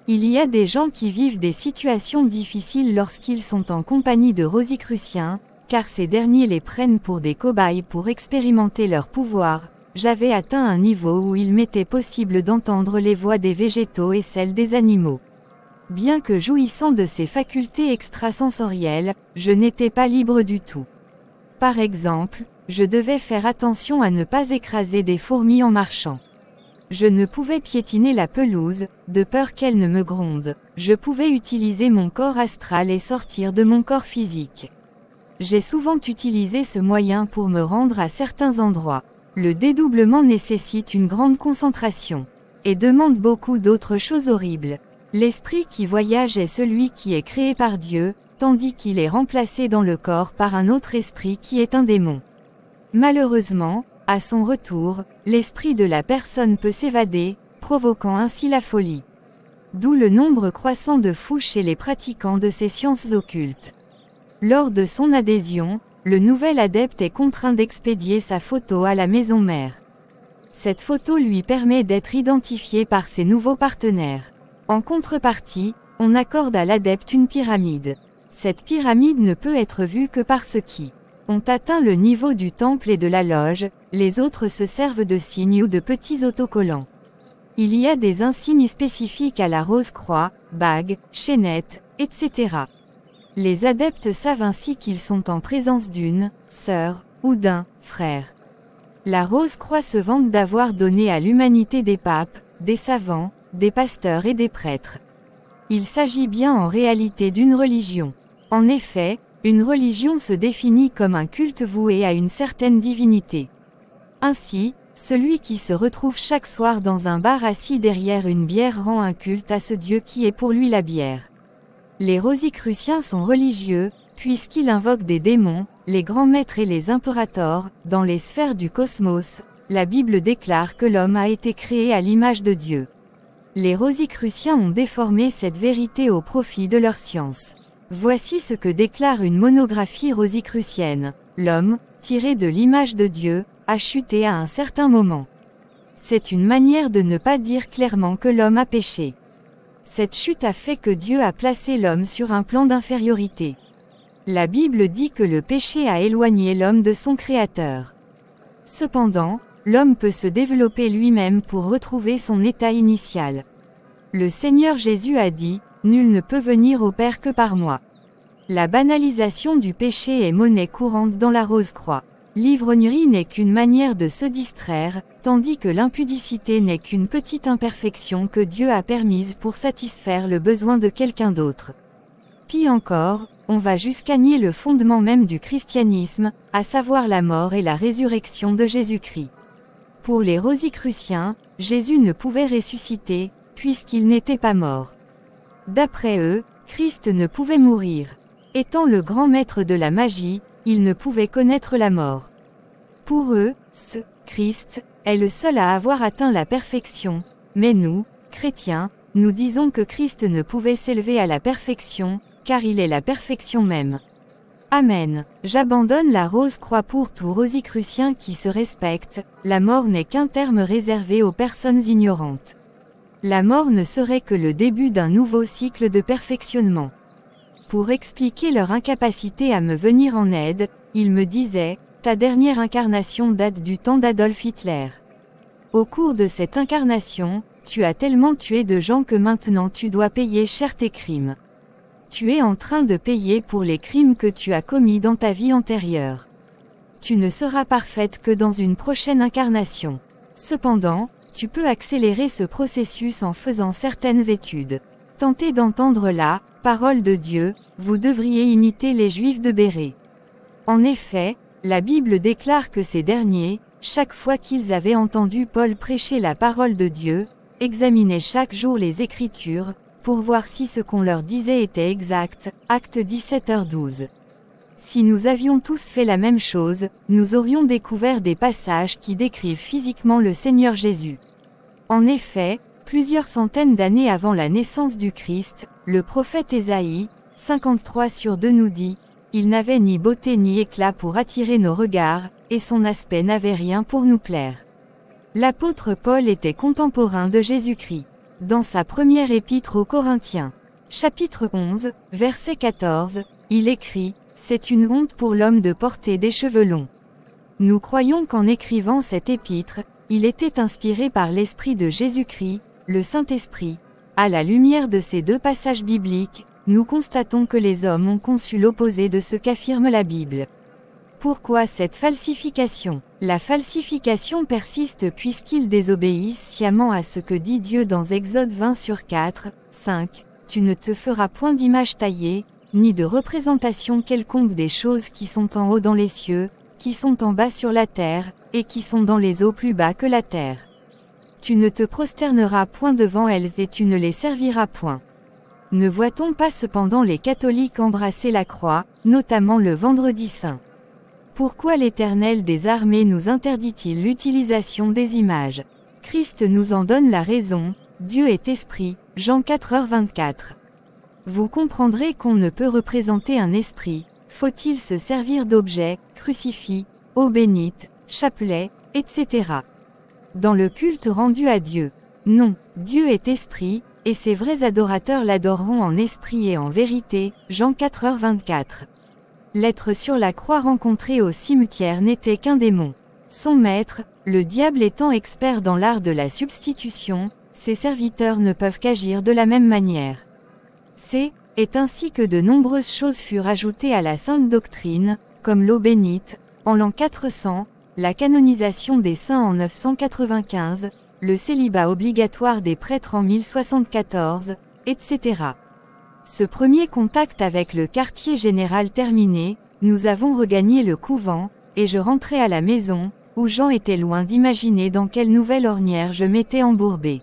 Il y a des gens qui vivent des situations difficiles lorsqu'ils sont en compagnie de rosicruciens, car ces derniers les prennent pour des cobayes pour expérimenter leur pouvoir. J'avais atteint un niveau où il m'était possible d'entendre les voix des végétaux et celles des animaux. Bien que jouissant de ces facultés extrasensorielles, je n'étais pas libre du tout. Par exemple, je devais faire attention à ne pas écraser des fourmis en marchant. Je ne pouvais piétiner la pelouse, de peur qu'elle ne me gronde. Je pouvais utiliser mon corps astral et sortir de mon corps physique. J'ai souvent utilisé ce moyen pour me rendre à certains endroits. Le dédoublement nécessite une grande concentration et demande beaucoup d'autres choses horribles. L'esprit qui voyage est celui qui est créé par Dieu, tandis qu'il est remplacé dans le corps par un autre esprit qui est un démon. Malheureusement, à son retour, l'esprit de la personne peut s'évader, provoquant ainsi la folie. D'où le nombre croissant de fous chez les pratiquants de ces sciences occultes. Lors de son adhésion, le nouvel adepte est contraint d'expédier sa photo à la maison mère. Cette photo lui permet d'être identifié par ses nouveaux partenaires. En contrepartie, on accorde à l'adepte une pyramide. Cette pyramide ne peut être vue que par ceux qui ont atteint le niveau du temple et de la loge, les autres se servent de signes ou de petits autocollants. Il y a des insignes spécifiques à la Rose-Croix, bagues, chaînettes, etc. Les adeptes savent ainsi qu'ils sont en présence d'une sœur ou d'un frère. La Rose-Croix se vante d'avoir donné à l'humanité des papes, des savants, des pasteurs et des prêtres. Il s'agit bien en réalité d'une religion. En effet, une religion se définit comme un culte voué à une certaine divinité. Ainsi, celui qui se retrouve chaque soir dans un bar assis derrière une bière rend un culte à ce Dieu qui est pour lui la bière. Les rosicruciens sont religieux, puisqu'ils invoquent des démons, les grands maîtres et les impérators. Dans les sphères du cosmos, la Bible déclare que l'homme a été créé à l'image de Dieu. Les rosicruciens ont déformé cette vérité au profit de leur science. Voici ce que déclare une monographie rosicrucienne. L'homme, tiré de l'image de Dieu, a chuté à un certain moment. C'est une manière de ne pas dire clairement que l'homme a péché. Cette chute a fait que Dieu a placé l'homme sur un plan d'infériorité. La Bible dit que le péché a éloigné l'homme de son Créateur. Cependant, l'homme peut se développer lui-même pour retrouver son état initial. Le Seigneur Jésus a dit, « Nul ne peut venir au Père que par moi ». La banalisation du péché est monnaie courante dans la Rose-Croix. L'ivrognerie n'est qu'une manière de se distraire, tandis que l'impudicité n'est qu'une petite imperfection que Dieu a permise pour satisfaire le besoin de quelqu'un d'autre. Pis encore, on va jusqu'à nier le fondement même du christianisme, à savoir la mort et la résurrection de Jésus-Christ. Pour les Rosicruciens, Jésus ne pouvait ressusciter, puisqu'il n'était pas mort. D'après eux, Christ ne pouvait mourir. Étant le grand maître de la magie, il ne pouvait connaître la mort. Pour eux, ce Christ est le seul à avoir atteint la perfection, mais nous, chrétiens, nous disons que Christ ne pouvait s'élever à la perfection, car il est la perfection même. Amen. J'abandonne la Rose-Croix pour tout Rosicrucien qui se respecte, la mort n'est qu'un terme réservé aux personnes ignorantes. La mort ne serait que le début d'un nouveau cycle de perfectionnement. Pour expliquer leur incapacité à me venir en aide, ils me disaient, « Ta dernière incarnation date du temps d'Adolf Hitler. Au cours de cette incarnation, tu as tellement tué de gens que maintenant tu dois payer cher tes crimes. Tu es en train de payer pour les crimes que tu as commis dans ta vie antérieure. Tu ne seras parfaite que dans une prochaine incarnation. Cependant, tu peux accélérer ce processus en faisant certaines études. Tentez d'entendre la parole de Dieu, vous devriez imiter les Juifs de Bérée. En effet, la Bible déclare que ces derniers, chaque fois qu'ils avaient entendu Paul prêcher la parole de Dieu, examinaient chaque jour les Écritures, pour voir si ce qu'on leur disait était exact. Acte 17h12. Si nous avions tous fait la même chose, nous aurions découvert des passages qui décrivent physiquement le Seigneur Jésus. En effet, plusieurs centaines d'années avant la naissance du Christ, le prophète Ésaïe, 53/2 nous dit, « Il n'avait ni beauté ni éclat pour attirer nos regards, et son aspect n'avait rien pour nous plaire. » L'apôtre Paul était contemporain de Jésus-Christ. Dans sa première épître aux Corinthiens, chapitre 11, verset 14, il écrit, « C'est une honte pour l'homme de porter des cheveux longs. » Nous croyons qu'en écrivant cette épître, il était inspiré par l'Esprit de Jésus-Christ, le Saint-Esprit. À la lumière de ces deux passages bibliques, nous constatons que les hommes ont conçu l'opposé de ce qu'affirme la Bible. Pourquoi cette falsification? La falsification persiste puisqu'ils désobéissent sciemment à ce que dit Dieu dans Exode 20/4, 5. Tu ne te feras point d'image taillée, ni de représentation quelconque des choses qui sont en haut dans les cieux, qui sont en bas sur la terre, et qui sont dans les eaux plus bas que la terre. Tu ne te prosterneras point devant elles et tu ne les serviras point. Ne voit-on pas cependant les catholiques embrasser la croix, notamment le Vendredi Saint? Pourquoi l'Éternel des armées nous interdit-il l'utilisation des images? Christ nous en donne la raison, Dieu est esprit, Jean 4h24. Vous comprendrez qu'on ne peut représenter un esprit, faut-il se servir d'objets, crucifix, eau bénite, chapelet, etc. Dans le culte rendu à Dieu. Non, Dieu est esprit, et ses vrais adorateurs l'adoreront en esprit et en vérité, Jean 4h24. L'être sur la croix rencontré au cimetière n'était qu'un démon. Son maître, le diable étant expert dans l'art de la substitution, ses serviteurs ne peuvent qu'agir de la même manière. C'est ainsi que de nombreuses choses furent ajoutées à la sainte doctrine, comme l'eau bénite, en l'an 400, la canonisation des saints en 995, le célibat obligatoire des prêtres en 1074, etc. Ce premier contact avec le quartier général terminé, nous avons regagné le couvent, et je rentrai à la maison, où Jean était loin d'imaginer dans quelle nouvelle ornière je m'étais embourbé.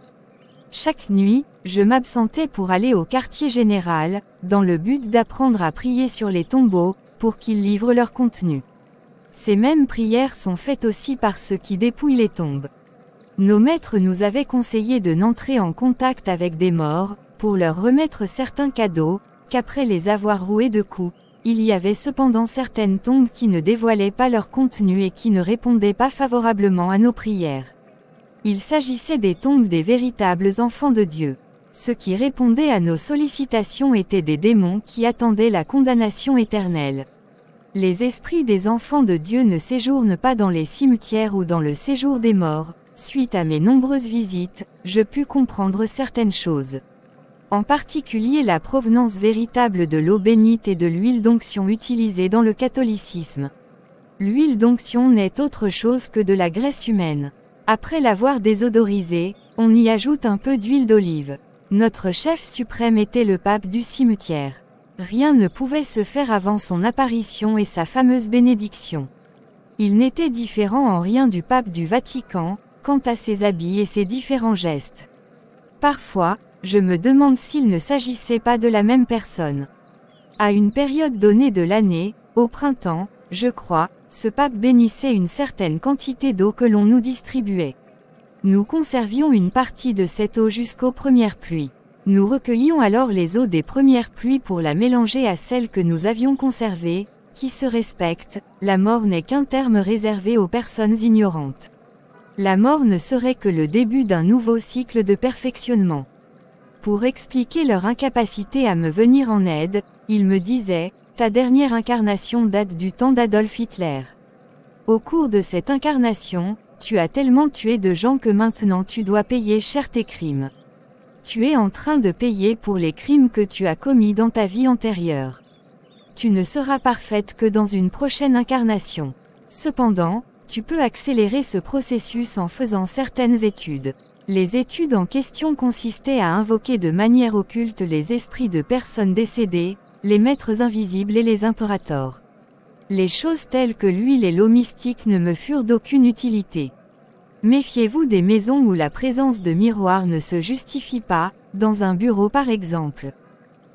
Chaque nuit, je m'absentais pour aller au quartier général, dans le but d'apprendre à prier sur les tombeaux, pour qu'ils livrent leur contenu. Ces mêmes prières sont faites aussi par ceux qui dépouillent les tombes. Nos maîtres nous avaient conseillé de n'entrer en contact avec des morts, pour leur remettre certains cadeaux, qu'après les avoir roués de coups, il y avait cependant certaines tombes qui ne dévoilaient pas leur contenu et qui ne répondaient pas favorablement à nos prières. Il s'agissait des tombes des véritables enfants de Dieu. Ceux qui répondaient à nos sollicitations étaient des démons qui attendaient la condamnation éternelle. Les esprits des enfants de Dieu ne séjournent pas dans les cimetières ou dans le séjour des morts. Suite à mes nombreuses visites, je pus comprendre certaines choses. En particulier la provenance véritable de l'eau bénite et de l'huile d'onction utilisée dans le catholicisme. L'huile d'onction n'est autre chose que de la graisse humaine. Après l'avoir désodorisée, on y ajoute un peu d'huile d'olive. Notre chef suprême était le pape du cimetière. Rien ne pouvait se faire avant son apparition et sa fameuse bénédiction. Il n'était différent en rien du pape du Vatican, quant à ses habits et ses différents gestes. Parfois, je me demande s'il ne s'agissait pas de la même personne. À une période donnée de l'année, au printemps, je crois, ce pape bénissait une certaine quantité d'eau que l'on nous distribuait. Nous conservions une partie de cette eau jusqu'aux premières pluies. Nous recueillions alors les eaux des premières pluies pour la mélanger à celles que nous avions conservées, qui se respectent. La mort n'est qu'un terme réservé aux personnes ignorantes. La mort ne serait que le début d'un nouveau cycle de perfectionnement. Pour expliquer leur incapacité à me venir en aide, ils me disaient, « Ta dernière incarnation date du temps d'Adolf Hitler. Au cours de cette incarnation, tu as tellement tué de gens que maintenant tu dois payer cher tes crimes. Tu es en train de payer pour les crimes que tu as commis dans ta vie antérieure. Tu ne seras parfaite que dans une prochaine incarnation. Cependant, tu peux accélérer ce processus en faisant certaines études. » Les études en question consistaient à invoquer de manière occulte les esprits de personnes décédées, les maîtres invisibles et les impérators. Les choses telles que l'huile et l'eau mystique ne me furent d'aucune utilité. Méfiez-vous des maisons où la présence de miroirs ne se justifie pas, dans un bureau par exemple.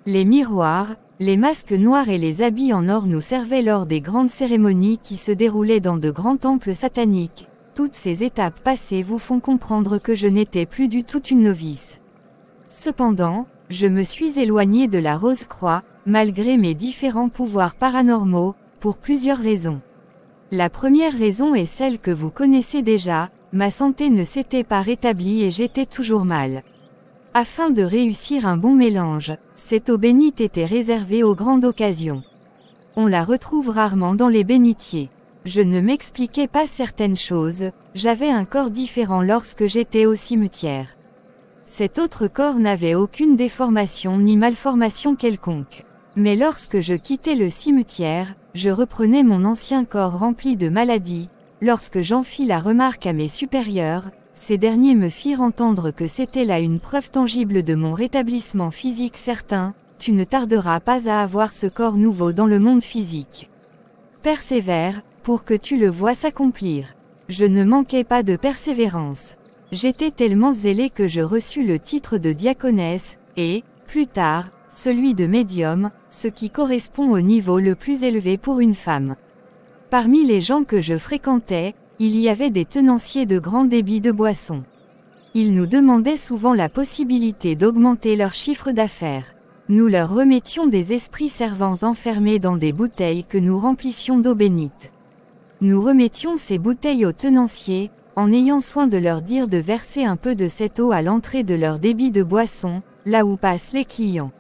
Les miroirs, les masques noirs et les habits en or nous servaient lors des grandes cérémonies qui se déroulaient dans de grands temples sataniques. Toutes ces étapes passées vous font comprendre que je n'étais plus du tout une novice. Cependant, je me suis éloignée de la Rose-Croix, malgré mes différents pouvoirs paranormaux, pour plusieurs raisons. La première raison est celle que vous connaissez déjà, ma santé ne s'était pas rétablie et j'étais toujours mal. Afin de réussir un bon mélange, cette eau bénite était réservée aux grandes occasions. On la retrouve rarement dans les bénitiers. Je ne m'expliquais pas certaines choses, j'avais un corps différent lorsque j'étais au cimetière. Cet autre corps n'avait aucune déformation ni malformation quelconque. Mais lorsque je quittais le cimetière, je reprenais mon ancien corps rempli de maladies. Lorsque j'en fis la remarque à mes supérieurs, ces derniers me firent entendre que c'était là une preuve tangible de mon rétablissement physique certain. Tu ne tarderas pas à avoir ce corps nouveau dans le monde physique. Persévère, pour que tu le vois s'accomplir. Je ne manquais pas de persévérance. J'étais tellement zélée que je reçus le titre de diaconesse, et, plus tard, celui de médium, ce qui correspond au niveau le plus élevé pour une femme. Parmi les gens que je fréquentais, il y avait des tenanciers de grands débits de boissons. Ils nous demandaient souvent la possibilité d'augmenter leur chiffre d'affaires. Nous leur remettions des esprits servants enfermés dans des bouteilles que nous remplissions d'eau bénite. Nous remettions ces bouteilles aux tenanciers, en ayant soin de leur dire de verser un peu de cette eau à l'entrée de leur débit de boisson, là où passent les clients.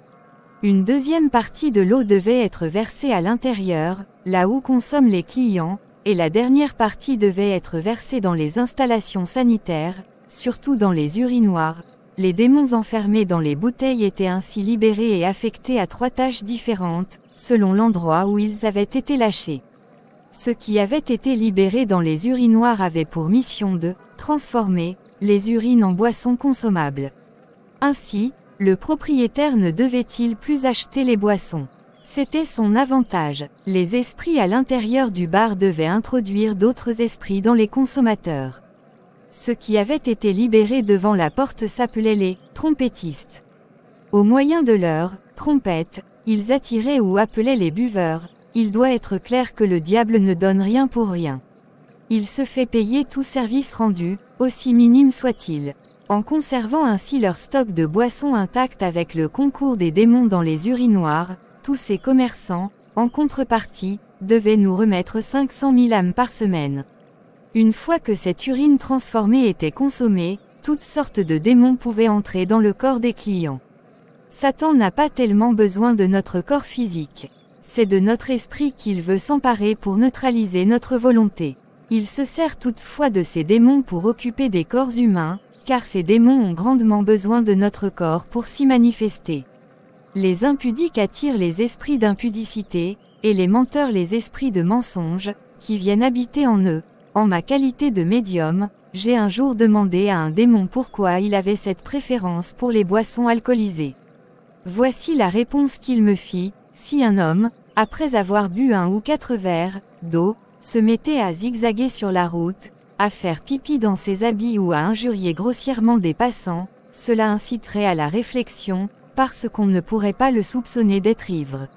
Une deuxième partie de l'eau devait être versée à l'intérieur, là où consomment les clients, et la dernière partie devait être versée dans les installations sanitaires, surtout dans les urinoirs. Les démons enfermés dans les bouteilles étaient ainsi libérés et affectés à 3 tâches différentes, selon l'endroit où ils avaient été lâchés. Ceux qui avaient été libérés dans les urinoirs avaient pour mission de transformer les urines en boissons consommables. Ainsi, le propriétaire ne devait-il plus acheter les boissons. C'était son avantage. Les esprits à l'intérieur du bar devaient introduire d'autres esprits dans les consommateurs. Ceux qui avaient été libérés devant la porte s'appelaient les trompettistes. Au moyen de leurs trompettes, ils attiraient ou appelaient les buveurs. Il doit être clair que le diable ne donne rien pour rien. Il se fait payer tout service rendu, aussi minime soit-il. En conservant ainsi leur stock de boissons intact avec le concours des démons dans les urinoirs, tous ces commerçants, en contrepartie, devaient nous remettre 500 000 âmes par semaine. Une fois que cette urine transformée était consommée, toutes sortes de démons pouvaient entrer dans le corps des clients. Satan n'a pas tellement besoin de notre corps physique. C'est de notre esprit qu'il veut s'emparer pour neutraliser notre volonté. Il se sert toutefois de ces démons pour occuper des corps humains, car ces démons ont grandement besoin de notre corps pour s'y manifester. Les impudiques attirent les esprits d'impudicité, et les menteurs les esprits de mensonge, qui viennent habiter en eux. En ma qualité de médium, j'ai un jour demandé à un démon pourquoi il avait cette préférence pour les boissons alcoolisées. Voici la réponse qu'il me fit: si un homme, après avoir bu 1 ou 4 verres d'eau, se mettait à zigzaguer sur la route, à faire pipi dans ses habits ou à injurier grossièrement des passants, cela inciterait à la réflexion, parce qu'on ne pourrait pas le soupçonner d'être ivre.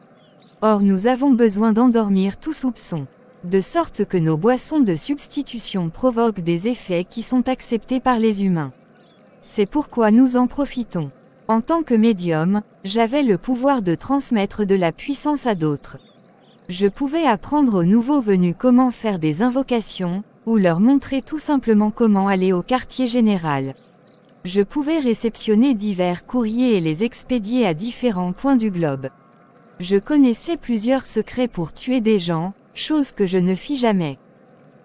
Or nous avons besoin d'endormir tout soupçon. De sorte que nos boissons de substitution provoquent des effets qui sont acceptés par les humains. C'est pourquoi nous en profitons. En tant que médium, j'avais le pouvoir de transmettre de la puissance à d'autres. Je pouvais apprendre aux nouveaux venus comment faire des invocations, ou leur montrer tout simplement comment aller au quartier général. Je pouvais réceptionner divers courriers et les expédier à différents points du globe. Je connaissais plusieurs secrets pour tuer des gens, chose que je ne fis jamais.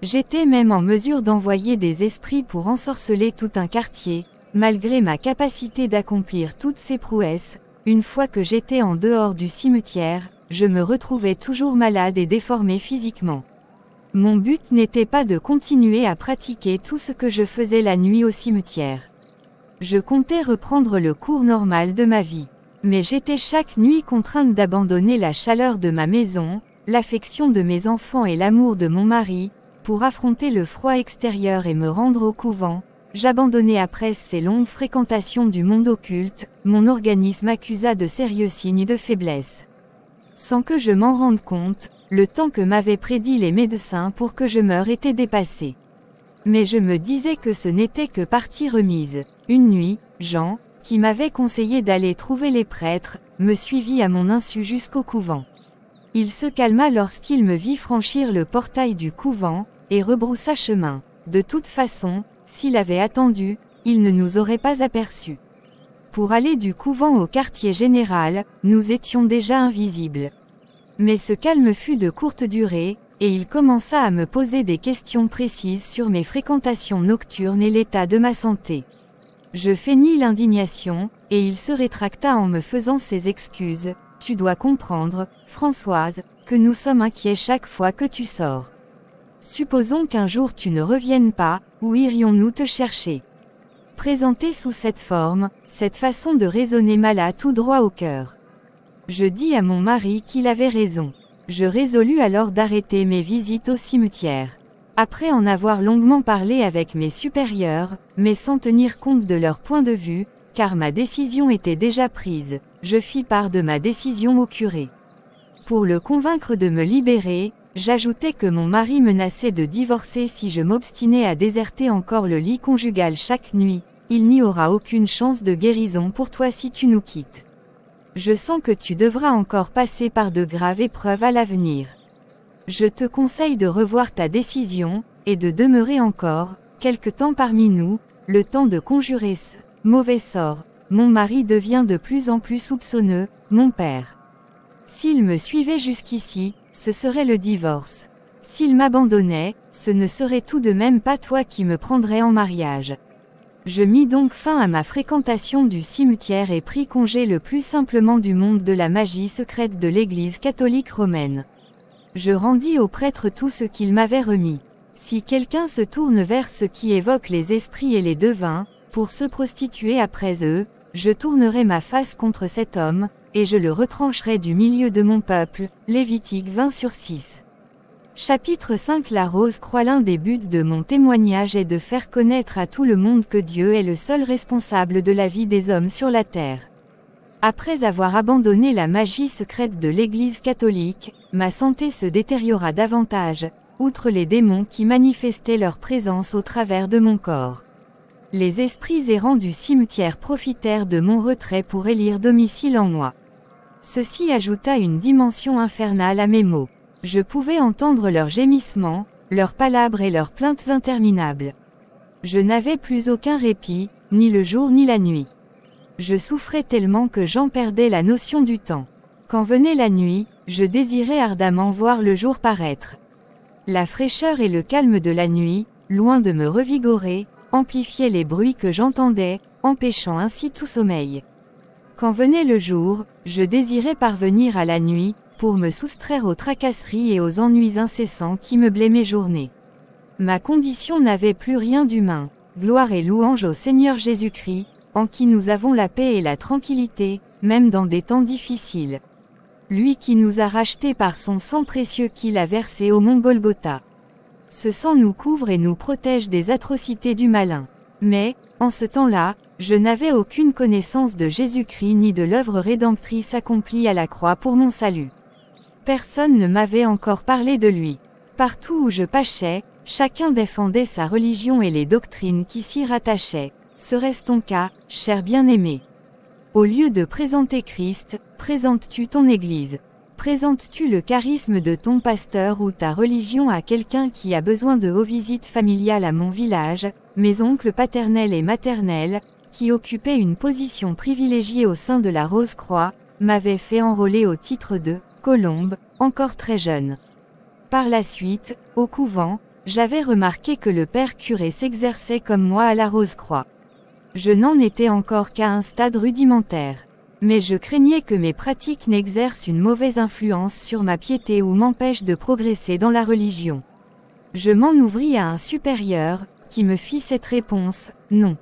J'étais même en mesure d'envoyer des esprits pour ensorceler tout un quartier, malgré ma capacité d'accomplir toutes ces prouesses. Une fois que j'étais en dehors du cimetière, je me retrouvais toujours malade et déformé physiquement. Mon but n'était pas de continuer à pratiquer tout ce que je faisais la nuit au cimetière. Je comptais reprendre le cours normal de ma vie. Mais j'étais chaque nuit contrainte d'abandonner la chaleur de ma maison, l'affection de mes enfants et l'amour de mon mari, pour affronter le froid extérieur et me rendre au couvent. J'abandonnai après ces longues fréquentations du monde occulte, mon organisme accusa de sérieux signes de faiblesse. Sans que je m'en rende compte, le temps que m'avaient prédit les médecins pour que je meure était dépassé. Mais je me disais que ce n'était que partie remise. Une nuit, Jean, qui m'avait conseillé d'aller trouver les prêtres, me suivit à mon insu jusqu'au couvent. Il se calma lorsqu'il me vit franchir le portail du couvent, et rebroussa chemin. De toute façon, s'il avait attendu, il ne nous aurait pas aperçus. Pour aller du couvent au quartier général, nous étions déjà invisibles. Mais ce calme fut de courte durée, et il commença à me poser des questions précises sur mes fréquentations nocturnes et l'état de ma santé. Je feignis l'indignation, et il se rétracta en me faisant ses excuses. Tu dois comprendre, Françoise, que nous sommes inquiets chaque fois que tu sors. Supposons qu'un jour tu ne reviennes pas, où irions-nous te chercher? Présenté sous cette forme, cette façon de raisonner m'alla tout droit au cœur. Je dis à mon mari qu'il avait raison. Je résolus alors d'arrêter mes visites au cimetière. Après en avoir longuement parlé avec mes supérieurs, mais sans tenir compte de leur point de vue, car ma décision était déjà prise, je fis part de ma décision au curé. Pour le convaincre de me libérer, j'ajoutai que mon mari menaçait de divorcer si je m'obstinais à déserter encore le lit conjugal chaque nuit. Il n'y aura aucune chance de guérison pour toi si tu nous quittes. Je sens que tu devras encore passer par de graves épreuves à l'avenir. Je te conseille de revoir ta décision, et de demeurer encore, quelque temps parmi nous, le temps de conjurer ce mauvais sort. Mon mari devient de plus en plus soupçonneux, mon père. S'il me suivait jusqu'ici, ce serait le divorce. S'il m'abandonnait, ce ne serait tout de même pas toi qui me prendrais en mariage. Je mis donc fin à ma fréquentation du cimetière et pris congé le plus simplement du monde de la magie secrète de l'Église catholique romaine. Je rendis au prêtre tout ce qu'il m'avait remis. Si quelqu'un se tourne vers ce qui évoque les esprits et les devins, pour se prostituer après eux, je tournerai ma face contre cet homme, et je le retrancherai du milieu de mon peuple. Lévitique 20/6. Chapitre 5. La Rose-Croix. L'un des buts de mon témoignage est de faire connaître à tout le monde que Dieu est le seul responsable de la vie des hommes sur la terre. Après avoir abandonné la magie secrète de l'Église catholique, ma santé se détériora davantage, outre les démons qui manifestaient leur présence au travers de mon corps. Les esprits errants du cimetière profitèrent de mon retrait pour élire domicile en moi. Ceci ajouta une dimension infernale à mes maux. Je pouvais entendre leurs gémissements, leurs palabres et leurs plaintes interminables. Je n'avais plus aucun répit, ni le jour ni la nuit. Je souffrais tellement que j'en perdais la notion du temps. Quand venait la nuit, je désirais ardemment voir le jour paraître. La fraîcheur et le calme de la nuit, loin de me revigorer, amplifiaient les bruits que j'entendais, empêchant ainsi tout sommeil. Quand venait le jour, je désirais parvenir à la nuit, pour me soustraire aux tracasseries et aux ennuis incessants qui meublaient mes journées. Ma condition n'avait plus rien d'humain. Gloire et louange au Seigneur Jésus-Christ, en qui nous avons la paix et la tranquillité, même dans des temps difficiles. Lui qui nous a rachetés par son sang précieux qu'il a versé au mont Golgotha. Ce sang nous couvre et nous protège des atrocités du malin. Mais, en ce temps-là, je n'avais aucune connaissance de Jésus-Christ ni de l'œuvre rédemptrice accomplie à la croix pour mon salut. Personne ne m'avait encore parlé de lui. Partout où je pâchais, chacun défendait sa religion et les doctrines qui s'y rattachaient. Serait-ce ton cas, cher bien-aimé? Au lieu de présenter Christ, présentes-tu ton Église? Présentes-tu le charisme de ton pasteur ou ta religion à quelqu'un qui a besoin de vos visites familiales à mon village, mes oncles paternels et maternels, qui occupaient une position privilégiée au sein de la Rose-Croix, m'avaient fait enrôler au titre de colombe, encore très jeune. Par la suite, au couvent, j'avais remarqué que le père curé s'exerçait comme moi à la Rose-Croix. Je n'en étais encore qu'à un stade rudimentaire. Mais je craignais que mes pratiques n'exercent une mauvaise influence sur ma piété ou m'empêchent de progresser dans la religion. Je m'en ouvris à un supérieur, qui me fit cette réponse, non.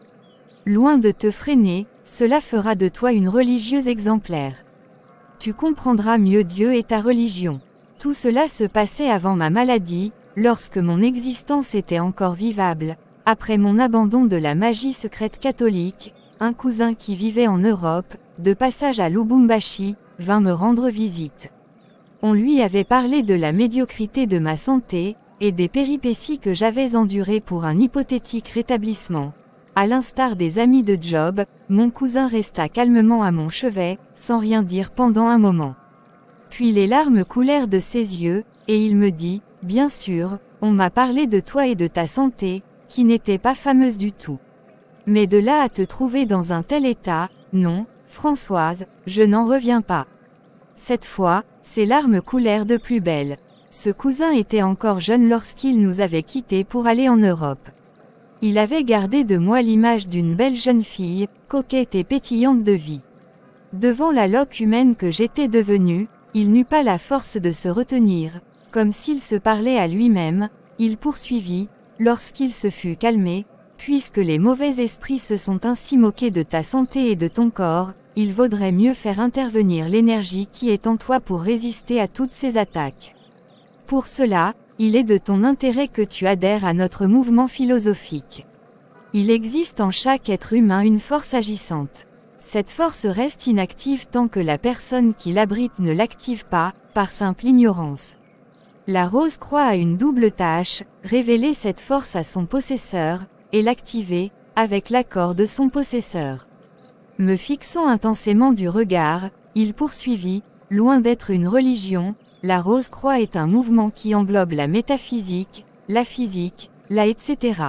Loin de te freiner, cela fera de toi une religieuse exemplaire. Tu comprendras mieux Dieu et ta religion. Tout cela se passait avant ma maladie, lorsque mon existence était encore vivable, après mon abandon de la magie secrète catholique. Un cousin qui vivait en Europe, de passage à Lubumbashi, vint me rendre visite. On lui avait parlé de la médiocrité de ma santé, et des péripéties que j'avais endurées pour un hypothétique rétablissement. À l'instar des amis de Job, mon cousin resta calmement à mon chevet, sans rien dire pendant un moment. Puis les larmes coulèrent de ses yeux, et il me dit, « Bien sûr, on m'a parlé de toi et de ta santé, qui n'était pas fameuse du tout. Mais de là à te trouver dans un tel état, non, Françoise, je n'en reviens pas. » Cette fois, ses larmes coulèrent de plus belle. Ce cousin était encore jeune lorsqu'il nous avait quittés pour aller en Europe. Il avait gardé de moi l'image d'une belle jeune fille, coquette et pétillante de vie. Devant la loque humaine que j'étais devenue, il n'eut pas la force de se retenir, comme s'il se parlait à lui-même, il poursuivit, lorsqu'il se fut calmé, « Puisque les mauvais esprits se sont ainsi moqués de ta santé et de ton corps, il vaudrait mieux faire intervenir l'énergie qui est en toi pour résister à toutes ces attaques. Pour cela, il est de ton intérêt que tu adhères à notre mouvement philosophique. Il existe en chaque être humain une force agissante. Cette force reste inactive tant que la personne qui l'abrite ne l'active pas, par simple ignorance. La Rose-Croix a une double tâche, révéler cette force à son possesseur, et l'activer, avec l'accord de son possesseur. » Me fixant intensément du regard, il poursuivit, « Loin d'être une religion, la Rose-Croix est un mouvement qui englobe la métaphysique, la physique, la etc.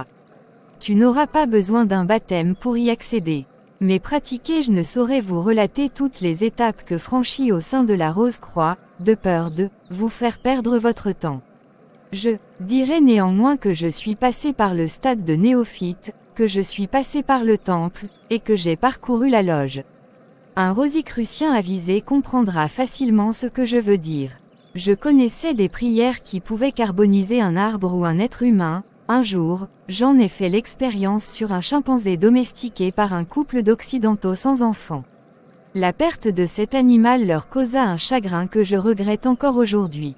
Tu n'auras pas besoin d'un baptême pour y accéder. Mais pratiquer, je ne saurais vous relater toutes les étapes que franchis au sein de la Rose-Croix, de peur de vous faire perdre votre temps. Je dirais néanmoins que je suis passé par le stade de néophyte, que je suis passé par le temple, et que j'ai parcouru la loge. Un rosicrucien avisé comprendra facilement ce que je veux dire. Je connaissais des prières qui pouvaient carboniser un arbre ou un être humain. Un jour, j'en ai fait l'expérience sur un chimpanzé domestiqué par un couple d'occidentaux sans enfants. La perte de cet animal leur causa un chagrin que je regrette encore aujourd'hui.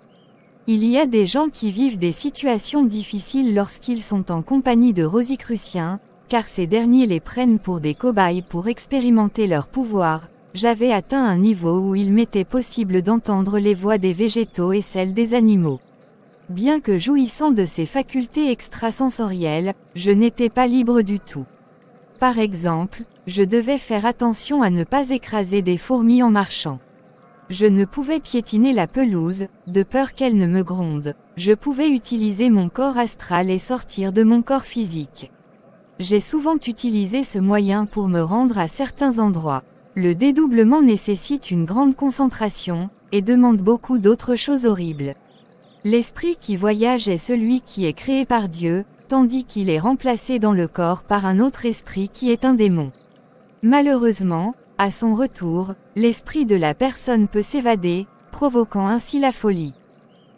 Il y a des gens qui vivent des situations difficiles lorsqu'ils sont en compagnie de rosicruciens, car ces derniers les prennent pour des cobayes pour expérimenter leur pouvoir. J'avais atteint un niveau où il m'était possible d'entendre les voix des végétaux et celles des animaux. Bien que jouissant de ces facultés extrasensorielles, je n'étais pas libre du tout. Par exemple, je devais faire attention à ne pas écraser des fourmis en marchant. Je ne pouvais piétiner la pelouse, de peur qu'elle ne me gronde. Je pouvais utiliser mon corps astral et sortir de mon corps physique. J'ai souvent utilisé ce moyen pour me rendre à certains endroits. Le dédoublement nécessite une grande concentration, et demande beaucoup d'autres choses horribles. L'esprit qui voyage est celui qui est créé par Dieu, tandis qu'il est remplacé dans le corps par un autre esprit qui est un démon. Malheureusement, à son retour, l'esprit de la personne peut s'évader, provoquant ainsi la folie.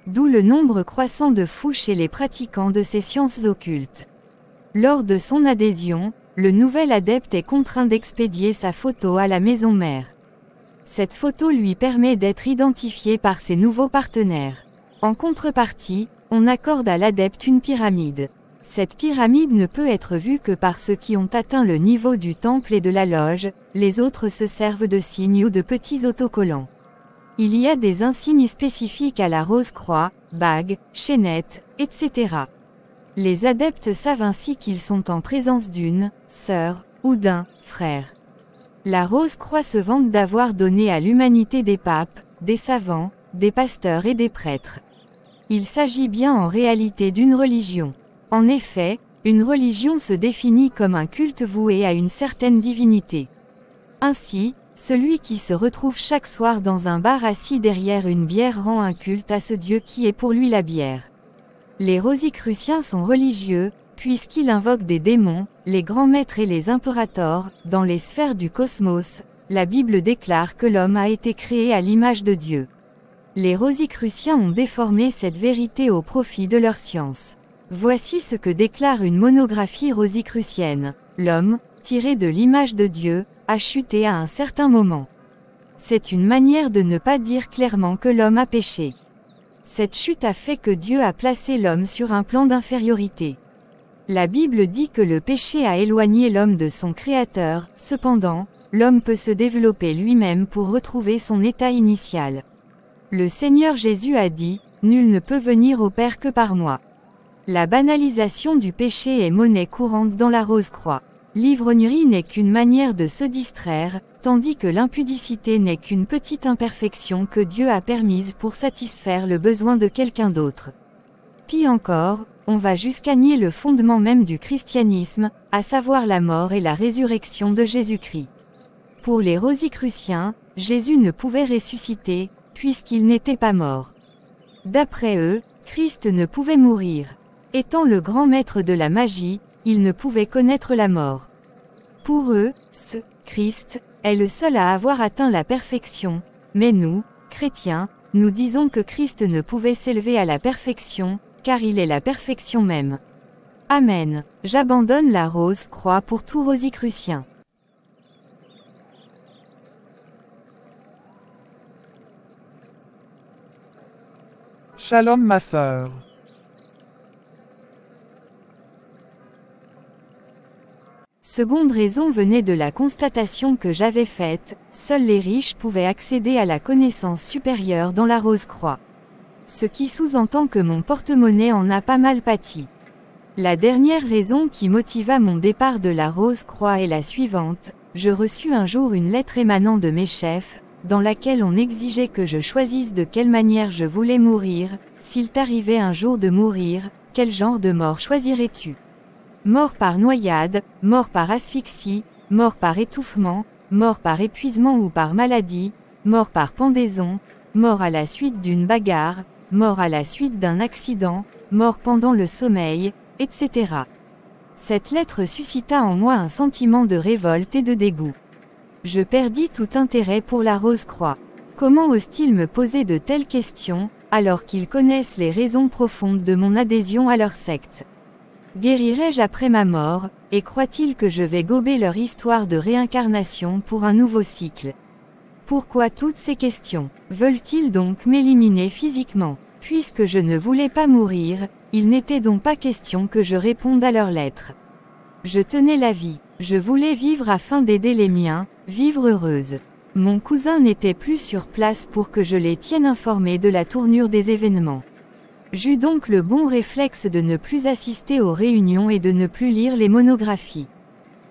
D'où le nombre croissant de fous chez les pratiquants de ces sciences occultes. Lors de son adhésion, le nouvel adepte est contraint d'expédier sa photo à la maison mère. Cette photo lui permet d'être identifié par ses nouveaux partenaires. En contrepartie, on accorde à l'adepte une pyramide. Cette pyramide ne peut être vue que par ceux qui ont atteint le niveau du temple et de la loge, les autres se servent de signes ou de petits autocollants. Il y a des insignes spécifiques à la rose-croix, bagues, chaînettes, etc. Les adeptes savent ainsi qu'ils sont en présence d'une sœur ou d'un frère. La rose-croix se vante d'avoir donné à l'humanité des papes, des savants, des pasteurs et des prêtres. Il s'agit bien en réalité d'une religion. En effet, une religion se définit comme un culte voué à une certaine divinité. Ainsi, celui qui se retrouve chaque soir dans un bar assis derrière une bière rend un culte à ce Dieu qui est pour lui la bière. Les Rosicruciens sont religieux, puisqu'ils invoquent des démons, les grands maîtres et les impérators. Dans les sphères du cosmos, la Bible déclare que l'homme a été créé à l'image de Dieu. Les Rosicruciens ont déformé cette vérité au profit de leur science. Voici ce que déclare une monographie rosicrucienne. L'homme, tiré de l'image de Dieu, a chuté à un certain moment. C'est une manière de ne pas dire clairement que l'homme a péché. Cette chute a fait que Dieu a placé l'homme sur un plan d'infériorité. La Bible dit que le péché a éloigné l'homme de son Créateur, cependant, l'homme peut se développer lui-même pour retrouver son état initial. Le Seigneur Jésus a dit, « Nul ne peut venir au Père que par moi ». La banalisation du péché est monnaie courante dans la Rose-Croix. L'ivrognerie n'est qu'une manière de se distraire, tandis que l'impudicité n'est qu'une petite imperfection que Dieu a permise pour satisfaire le besoin de quelqu'un d'autre. Pis encore, on va jusqu'à nier le fondement même du christianisme, à savoir la mort et la résurrection de Jésus-Christ. Pour les Rosicruciens, Jésus ne pouvait ressusciter, puisqu'il n'était pas mort. D'après eux, Christ ne pouvait mourir. Étant le grand maître de la magie, il ne pouvait connaître la mort. Pour eux, ce Christ est le seul à avoir atteint la perfection, mais nous, chrétiens, nous disons que Christ ne pouvait s'élever à la perfection, car il est la perfection même. Amen. J'abandonne la rose-croix pour tout Rosicrucien. Shalom ma sœur. Seconde raison venait de la constatation que j'avais faite, seuls les riches pouvaient accéder à la connaissance supérieure dans la Rose-Croix. Ce qui sous-entend que mon porte-monnaie en a pas mal pâti. La dernière raison qui motiva mon départ de la Rose-Croix est la suivante, je reçus un jour une lettre émanant de mes chefs, dans laquelle on exigeait que je choisisse de quelle manière je voulais mourir, s'il t'arrivait un jour de mourir, quel genre de mort choisirais-tu ? Mort par noyade, mort par asphyxie, mort par étouffement, mort par épuisement ou par maladie, mort par pendaison, mort à la suite d'une bagarre, mort à la suite d'un accident, mort pendant le sommeil, etc. Cette lettre suscita en moi un sentiment de révolte et de dégoût. Je perdis tout intérêt pour la Rose-Croix. Comment osent-ils me poser de telles questions, alors qu'ils connaissent les raisons profondes de mon adhésion à leur secte ? Guérirai-je après ma mort, et croient-ils que je vais gober leur histoire de réincarnation pour un nouveau cycle ? Pourquoi toutes ces questions ? Veulent-ils donc m'éliminer physiquement ? Puisque je ne voulais pas mourir, il n'était donc pas question que je réponde à leurs lettres. Je tenais la vie, je voulais vivre afin d'aider les miens, vivre heureuse. Mon cousin n'était plus sur place pour que je les tienne informés de la tournure des événements. J'eus donc le bon réflexe de ne plus assister aux réunions et de ne plus lire les monographies.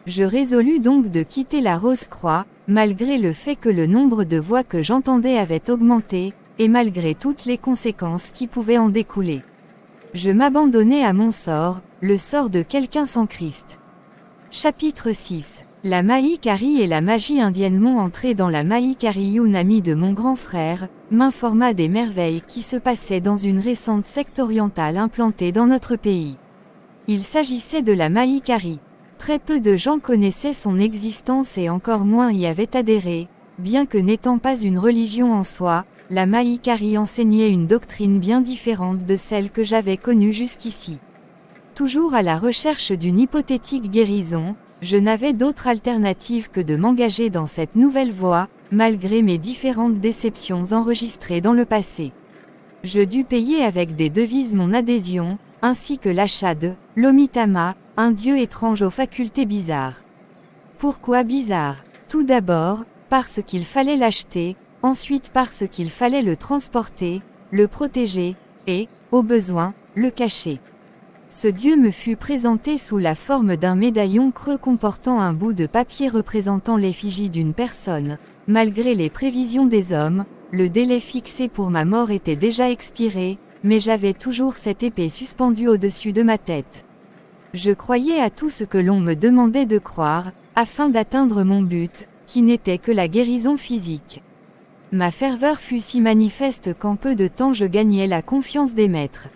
Je résolus donc de quitter la Rose-Croix, malgré le fait que le nombre de voix que j'entendais avait augmenté, et malgré toutes les conséquences qui pouvaient en découler. Je m'abandonnais à mon sort, le sort de quelqu'un sans Christ. Chapitre 6. La Mahikari et la magie indienne. Mon entrée dans la Mahikari, une amie de mon grand frère, m'informa des merveilles qui se passaient dans une récente secte orientale implantée dans notre pays. Il s'agissait de la Mahikari. Très peu de gens connaissaient son existence et encore moins y avaient adhéré, bien que n'étant pas une religion en soi, la Mahikari enseignait une doctrine bien différente de celle que j'avais connue jusqu'ici. Toujours à la recherche d'une hypothétique guérison, je n'avais d'autre alternative que de m'engager dans cette nouvelle voie, malgré mes différentes déceptions enregistrées dans le passé. Je dus payer avec des devises mon adhésion, ainsi que l'achat de l'Omitama, un dieu étrange aux facultés bizarres. Pourquoi bizarre? Tout d'abord, parce qu'il fallait l'acheter, ensuite parce qu'il fallait le transporter, le protéger, et, au besoin, le cacher. Ce dieu me fut présenté sous la forme d'un médaillon creux comportant un bout de papier représentant l'effigie d'une personne. Malgré les prévisions des hommes, le délai fixé pour ma mort était déjà expiré, mais j'avais toujours cette épée suspendue au-dessus de ma tête. Je croyais à tout ce que l'on me demandait de croire, afin d'atteindre mon but, qui n'était que la guérison physique. Ma ferveur fut si manifeste qu'en peu de temps je gagnai la confiance des maîtres.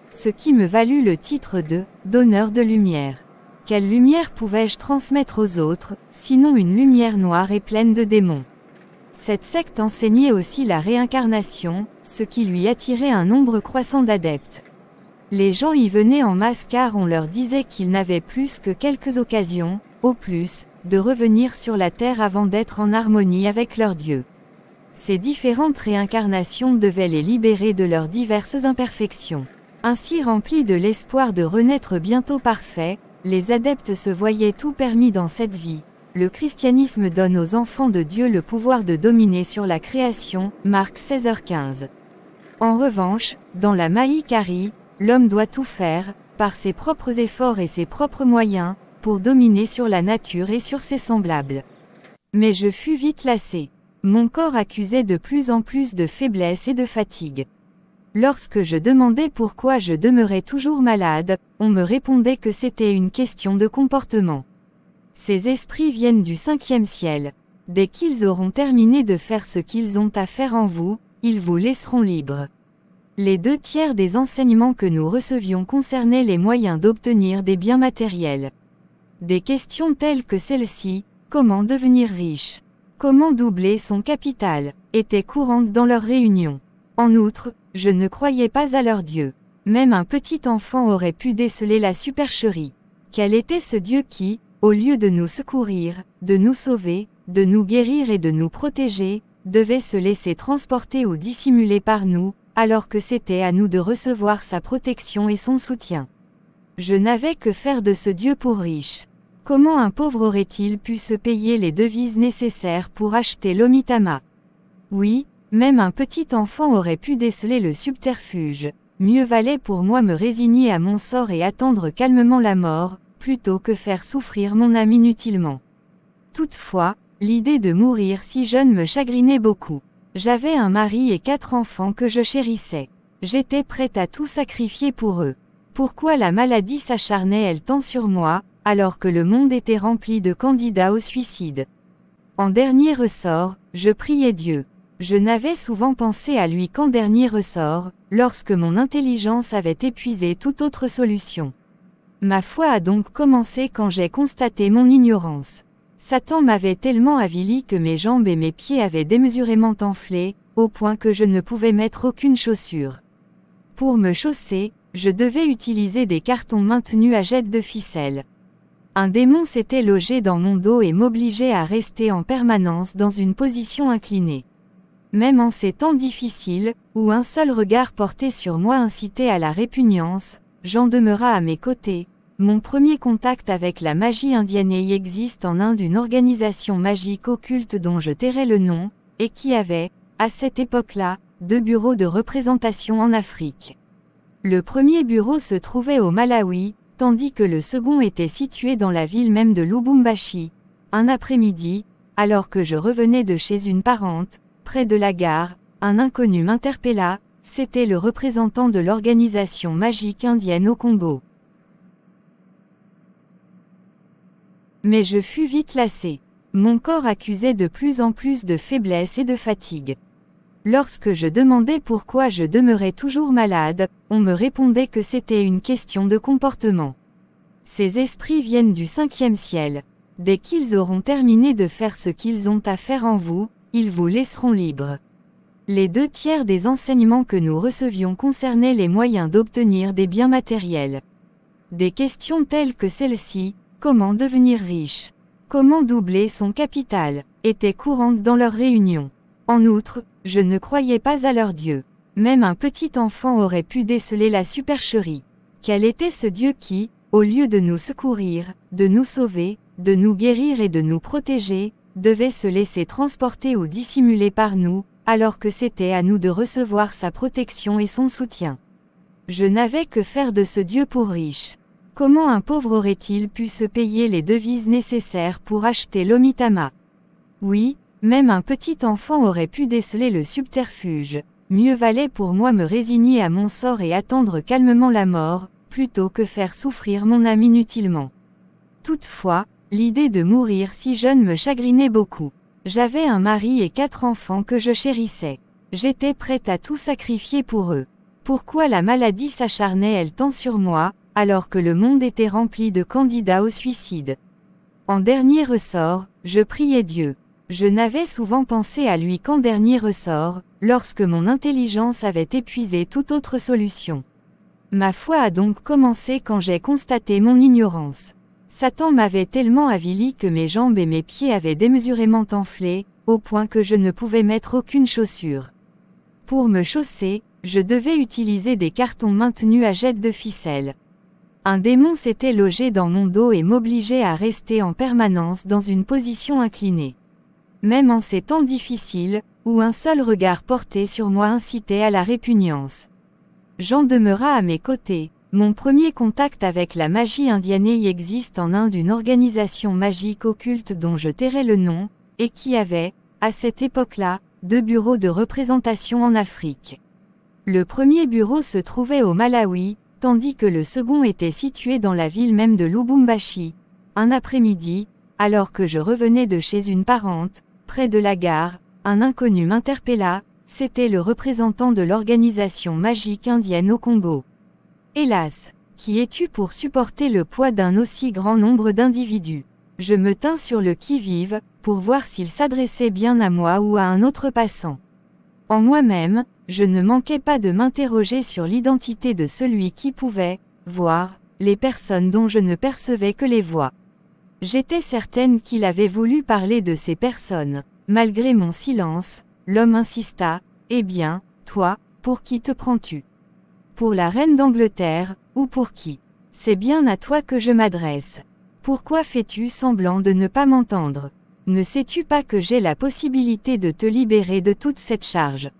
Ce qui me valut le titre de « donneur de lumière ». Quelle lumière pouvais-je transmettre aux autres, sinon une lumière noire et pleine de démons? Cette secte enseignait aussi la réincarnation, ce qui lui attirait un nombre croissant d'adeptes. Les gens y venaient en masse car on leur disait qu'ils n'avaient plus que quelques occasions, au plus, de revenir sur la terre avant d'être en harmonie avec leur Dieu. Ces différentes réincarnations devaient les libérer de leurs diverses imperfections. Ainsi remplis de l'espoir de renaître bientôt parfait, les adeptes se voyaient tout permis dans cette vie. Le christianisme donne aux enfants de Dieu le pouvoir de dominer sur la création, Marc 16h15. En revanche, dans la Mahikari, l'homme doit tout faire, par ses propres efforts et ses propres moyens, pour dominer sur la nature et sur ses semblables. Mais je fus vite lassé. Mon corps accusait de plus en plus de faiblesse et de fatigue. Lorsque je demandais pourquoi je demeurais toujours malade, on me répondait que c'était une question de comportement. Ces esprits viennent du 5e ciel. Dès qu'ils auront terminé de faire ce qu'ils ont à faire en vous, ils vous laisseront libre. Les 2/3 des enseignements que nous recevions concernaient les moyens d'obtenir des biens matériels. Des questions telles que celle-ci, comment devenir riche? Comment doubler son capital, étaient courantes dans leurs réunions. En outre, je ne croyais pas à leur Dieu. Même un petit enfant aurait pu déceler la supercherie. Quel était ce Dieu qui, au lieu de nous secourir, de nous sauver, de nous guérir et de nous protéger, devait se laisser transporter ou dissimuler par nous, alors que c'était à nous de recevoir sa protection et son soutien? Je n'avais que faire de ce Dieu pour riche. Comment un pauvre aurait-il pu se payer les devises nécessaires pour acheter l'Omitama? Oui, même un petit enfant aurait pu déceler le subterfuge. Mieux valait pour moi me résigner à mon sort et attendre calmement la mort, plutôt que faire souffrir mon âme inutilement. Toutefois, l'idée de mourir si jeune me chagrinait beaucoup. J'avais un mari et 4 enfants que je chérissais. J'étais prête à tout sacrifier pour eux. Pourquoi la maladie s'acharnait-elle tant sur moi, alors que le monde était rempli de candidats au suicide? En dernier ressort, je priais Dieu. Je n'avais souvent pensé à lui qu'en dernier ressort, lorsque mon intelligence avait épuisé toute autre solution. Ma foi a donc commencé quand j'ai constaté mon ignorance. Satan m'avait tellement avili que mes jambes et mes pieds avaient démesurément enflé, au point que je ne pouvais mettre aucune chaussure. Pour me chausser, je devais utiliser des cartons maintenus à jet de ficelle. Un démon s'était logé dans mon dos et m'obligeait à rester en permanence dans une position inclinée. Même en ces temps difficiles, où un seul regard porté sur moi incitait à la répugnance, j'en demeura à mes côtés. Mon premier contact avec la magie indienne y existe en Inde, une organisation magique occulte dont je tairai le nom, et qui avait, à cette époque-là, 2 bureaux de représentation en Afrique. Le premier bureau se trouvait au Malawi, tandis que le second était situé dans la ville même de Lubumbashi. Un après-midi, Alors que je revenais de chez une parente, près de la gare, un inconnu m'interpella, c'était le représentant de l'organisation magique indienne au Congo. Mais je fus vite lassé. Mon corps accusait de plus en plus de faiblesse et de fatigue. Lorsque je demandais pourquoi je demeurais toujours malade, on me répondait que c'était une question de comportement. Ces esprits viennent du 5e ciel. Dès qu'ils auront terminé de faire ce qu'ils ont à faire en vous, ils vous laisseront libre. Les 2/3 des enseignements que nous recevions concernaient les moyens d'obtenir des biens matériels. Des questions telles que celle-ci, comment devenir riche? Comment doubler son capital, étaient courantes dans leurs réunions. En outre, je ne croyais pas à leur Dieu. Même un petit enfant aurait pu déceler la supercherie. Quel était ce Dieu qui, au lieu de nous secourir, de nous sauver, de nous guérir et de nous protéger, devait se laisser transporter ou dissimuler par nous, alors que c'était à nous de recevoir sa protection et son soutien? Je n'avais que faire de ce Dieu pour riche. Comment un pauvre aurait-il pu se payer les devises nécessaires pour acheter l'omitama? Oui, même un petit enfant aurait pu déceler le subterfuge. Mieux valait pour moi me résigner à mon sort et attendre calmement la mort, plutôt que faire souffrir mon âme inutilement. Toutefois, l'idée de mourir si jeune me chagrinait beaucoup. J'avais un mari et 4 enfants que je chérissais. J'étais prête à tout sacrifier pour eux. Pourquoi la maladie s'acharnait-elle tant sur moi, alors que le monde était rempli de candidats au suicide? En dernier ressort, je priais Dieu. Je n'avais souvent pensé à lui qu'en dernier ressort, lorsque mon intelligence avait épuisé toute autre solution. Ma foi a donc commencé quand j'ai constaté mon ignorance. Satan m'avait tellement avili que mes jambes et mes pieds avaient démesurément enflé, au point que je ne pouvais mettre aucune chaussure. Pour me chausser, je devais utiliser des cartons maintenus à jet de ficelle. Un démon s'était logé dans mon dos et m'obligeait à rester en permanence dans une position inclinée. Même en ces temps difficiles, où un seul regard porté sur moi incitait à la répugnance. Jean demeura à mes côtés. Mon premier contact avec la magie indienne y existe en Inde, une organisation magique occulte dont je tairai le nom, et qui avait, à cette époque-là, 2 bureaux de représentation en Afrique. Le premier bureau se trouvait au Malawi, tandis que le second était situé dans la ville même de Lubumbashi. Un après-midi, alors que je revenais de chez une parente, près de la gare, un inconnu m'interpella, c'était le représentant de l'organisation magique indienne au Congo. Hélas, qui es-tu pour supporter le poids d'un aussi grand nombre d'individus? Je me tins sur le qui-vive, pour voir s'il s'adressait bien à moi ou à un autre passant. En moi-même, je ne manquais pas de m'interroger sur l'identité de celui qui pouvait voir les personnes dont je ne percevais que les voix. J'étais certaine qu'il avait voulu parler de ces personnes. Malgré mon silence, l'homme insista, « Eh bien, toi, pour qui te prends-tu? Pour la reine d'Angleterre, ou pour qui? C'est bien à toi que je m'adresse. Pourquoi fais-tu semblant de ne pas m'entendre? Ne sais-tu pas que j'ai la possibilité de te libérer de toute cette charge?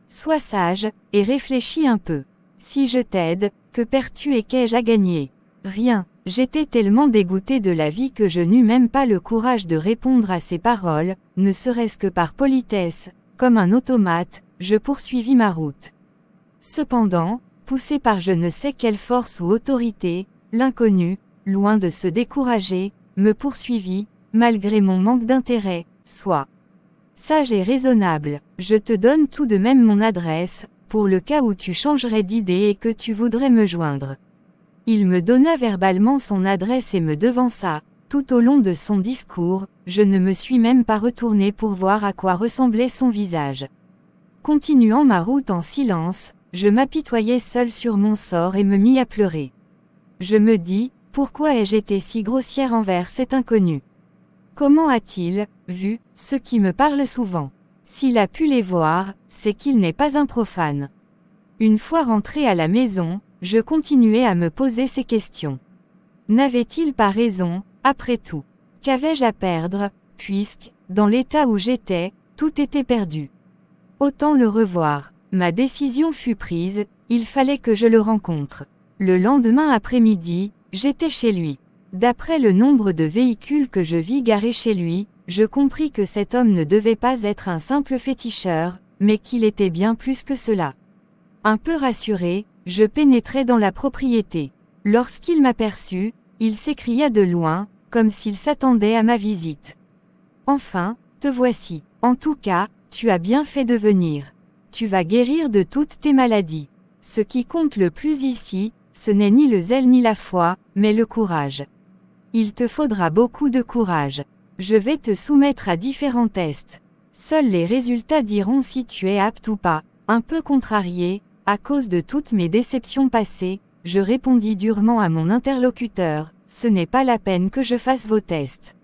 Sois sage, et réfléchis un peu. Si je t'aide, que perds-tu et qu'ai-je à gagner? Rien. » J'étais tellement dégoûté de la vie que je n'eus même pas le courage de répondre à ces paroles, ne serait-ce que par politesse. Comme un automate, je poursuivis ma route. Cependant, poussé par je ne sais quelle force ou autorité, l'inconnu, loin de se décourager, me poursuivit, malgré mon manque d'intérêt. Sois sage et raisonnable, je te donne tout de même mon adresse, pour le cas où tu changerais d'idée et que tu voudrais me joindre. Il me donna verbalement son adresse et me devança. Tout au long de son discours, je ne me suis même pas retourné pour voir à quoi ressemblait son visage. Continuant ma route en silence, je m'apitoyais seul sur mon sort et me mis à pleurer. Je me dis, pourquoi ai-je été si grossière envers cet inconnu? Comment a-t-il vu ceux qui me parlent souvent? S'il a pu les voir, c'est qu'il n'est pas un profane. Une fois rentré à la maison, je continuais à me poser ces questions. N'avait-il pas raison, après tout? Qu'avais-je à perdre, puisque, dans l'état où j'étais, tout était perdu? Autant le revoir. Ma décision fut prise, il fallait que je le rencontre. Le lendemain après-midi, j'étais chez lui. D'après le nombre de véhicules que je vis garés chez lui, je compris que cet homme ne devait pas être un simple féticheur, mais qu'il était bien plus que cela. Un peu rassuré, je pénétrai dans la propriété. Lorsqu'il m'aperçut, il s'écria de loin, comme s'il s'attendait à ma visite. Enfin, te voici. En tout cas, tu as bien fait de venir. Tu vas guérir de toutes tes maladies. Ce qui compte le plus ici, ce n'est ni le zèle ni la foi, mais le courage. Il te faudra beaucoup de courage. Je vais te soumettre à différents tests. Seuls les résultats diront si tu es apte ou pas. Un peu contrarié, à cause de toutes mes déceptions passées, je répondis durement à mon interlocuteur, ce n'est pas la peine que je fasse vos tests.